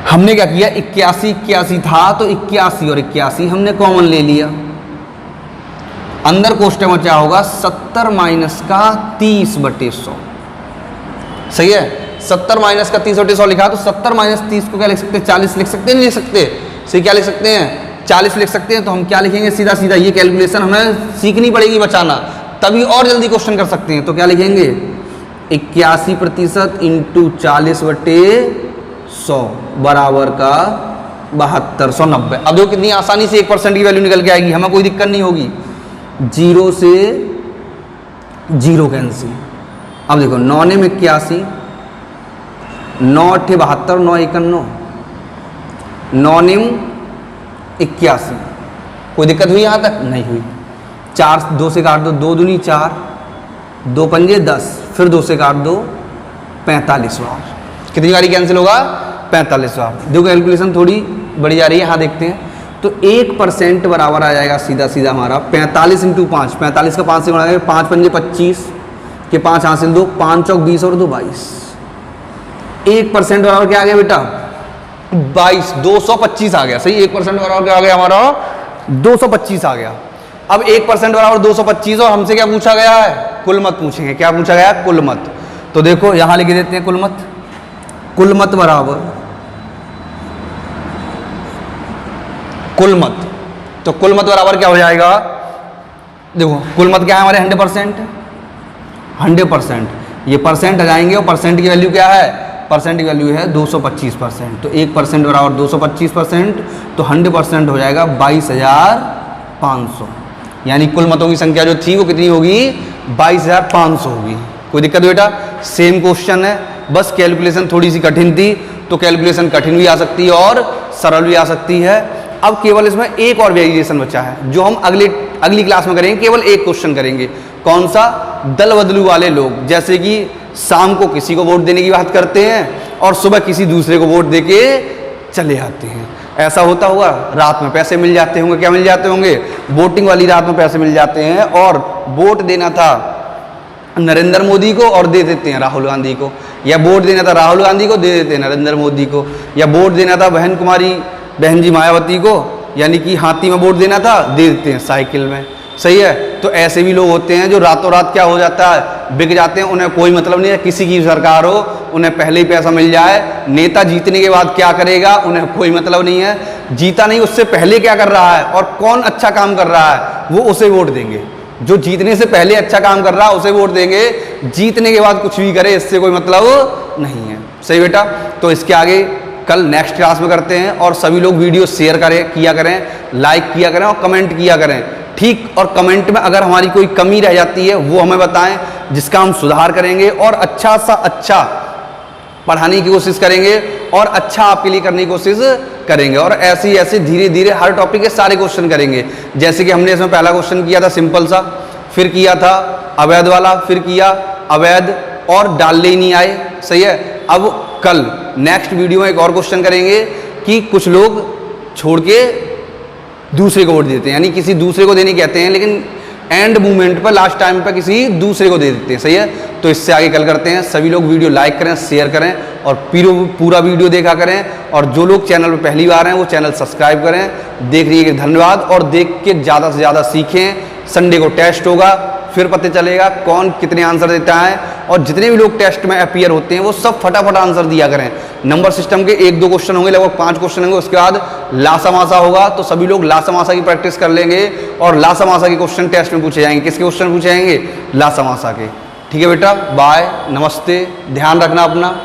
हमने क्या किया? 81 था तो 81 और 81 हमने कॉमन ले लिया। अंदर कोष्टक में क्या होगा? 70 माइनस का 30/100। सही है, 70 माइनस का 30/100 लिखा, तो 70 माइनस 30 को क्या लिख सकते हैं? 40 लिख सकते हैं, नहीं लिख सकते? सही, क्या लिख सकते हैं? 40 लिख सकते हैं। तो हम क्या लिखेंगे? सीधा सीधा ये कैलकुलेशन हमें सीखनी पड़ेगी बचाना, तभी और जल्दी क्वेश्चन कर सकते हैं। तो क्या लिखेंगे? 81% × 40/100 बराबर का 7290। अब देखो कितनी आसानी से 1% की वैल्यू निकल के आएगी, हमें कोई दिक्कत नहीं होगी। 0 से 0 कैंसिल। अब देखो 9 ने 81, 9 8 72, 9 51, 9 ने 81। कोई दिक्कत हुई यहाँ तक? नहीं हुई। 4 2 से काट दो, 2 दूनी 4, 2 पंजे 10, फिर 2 से काट दो 45 बार। कितनी बारी कैंसिल होगा? 45 बार। देखो कैलकुलेशन थोड़ी बड़ी जा रही है, यहाँ देखते हैं। तो 1% बराबर आ जाएगा सीधा सीधा हमारा 45 × 5। 45 का 5 से गुणा करेंगे, 5 पंजे 25 के 5 हासिल 2, 5 चौक 20 और 2 22। 1% बराबर क्या आ गया बेटा? 22, 225 आ गया। सही, 1% बराबर क्या आ गया हमारा? 225 आ गया। अब 1% बराबर 225 और हमसे क्या पूछा गया है? कुल मत पूछेंगे। क्या पूछा गया है? कुल मत। तो देखो यहां लिख देते हैं कुल मत। कुल मत बराबर कुल मत, तो कुल मत बराबर क्या हो जाएगा? देखो कुल मत क्या है हमारे? 100%। 100%, ये परसेंट आ जाएंगे और परसेंट की वैल्यू क्या है? परसेंट की वैल्यू है 225%। तो 1% बराबर 225%, तो 100% हो जाएगा 22,500। यानी कुल मतों की संख्या जो थी वो कितनी होगी? 22,500 होगी। कोई दिक्कत बेटा? सेम क्वेश्चन है, बस कैलकुलेशन थोड़ी सी कठिन थी, तो कैलकुलेशन कठिन भी आ सकती है और सरल भी आ सकती है। अब केवल इसमें एक और वेरिएशन बचा है जो हम अगली क्लास में करेंगे। केवल एक क्वेश्चन करेंगे। कौन सा? दल बदलू वाले लोग, जैसे कि शाम को किसी को वोट देने की बात करते हैं और सुबह किसी दूसरे को वोट देके चले आते हैं। ऐसा होता होगा, रात में पैसे मिल जाते होंगे। क्या मिल जाते होंगे? वोटिंग वाली रात में पैसे मिल जाते हैं। और वोट देना था नरेंद्र मोदी को और दे देते हैं राहुल गांधी को, या वोट देना था राहुल गांधी को, दे देते हैं नरेंद्र मोदी को, या वोट देना था बहन कुमारी बहन जी मायावती को, यानी कि हाथी में वोट देना था, दे देते हैं साइकिल में। सही है। तो ऐसे भी लोग होते हैं जो रातों रात क्या हो जाता है, बिक जाते हैं, उन्हें कोई मतलब नहीं है किसी की सरकार हो, उन्हें पहले ही पैसा मिल जाए। नेता जीतने के बाद क्या करेगा उन्हें कोई मतलब नहीं है, जीता नहीं उससे पहले क्या कर रहा है और कौन अच्छा काम कर रहा है वो उसे वोट देंगे। जो जीतने से पहले अच्छा काम कर रहा है उसे वोट देंगे, जीतने के बाद कुछ भी करे इससे कोई मतलब नहीं है। सही बेटा। तो इसके आगे कल नेक्स्ट क्लास में करते हैं, और सभी लोग वीडियो शेयर किया करें, लाइक किया करें और कमेंट किया करें, ठीक। और कमेंट में अगर हमारी कोई कमी रह जाती है वो हमें बताएं, जिसका हम सुधार करेंगे और अच्छा सा अच्छा पढ़ाने की कोशिश करेंगे और अच्छा आपके लिए करने की कोशिश करेंगे। और ऐसे ही ऐसे धीरे धीरे हर टॉपिक के सारे क्वेश्चन करेंगे। जैसे कि हमने इसमें पहला क्वेश्चन किया था सिंपल सा, फिर किया था अवैध वाला, फिर किया अवैध और डालने ही नहीं आए। सही है। अब कल नेक्स्ट वीडियो में एक और क्वेश्चन करेंगे कि कुछ लोग छोड़ के दूसरे को वोट देते हैं, यानी किसी दूसरे को देने कहते हैं लेकिन एंड मूवमेंट पर लास्ट टाइम पर किसी दूसरे को दे देते हैं। सही है। तो इससे आगे कल करते हैं। सभी लोग वीडियो लाइक करें, शेयर करें और पूरा वीडियो देखा करें, और जो लोग चैनल पर पहली बार हैं वो चैनल सब्सक्राइब करें। देखने के लिए धन्यवाद, और देख के ज़्यादा से ज़्यादा सीखें। संडे को टेस्ट होगा, फिर पता चलेगा कौन कितने आंसर देता है, और जितने भी लोग टेस्ट में अपीयर होते हैं वो सब फटाफट आंसर दिया करें। नंबर सिस्टम के 1-2 क्वेश्चन होंगे, लगभग 5 क्वेश्चन होंगे, उसके बाद लासामासा होगा। तो सभी लोग लासामासा की प्रैक्टिस कर लेंगे, और लासामासा के क्वेश्चन टेस्ट में पूछे जाएंगे। किसके क्वेश्चन पूछे जाएंगे? लासामासा के। ठीक है बेटा, बाय, नमस्ते, ध्यान रखना अपना।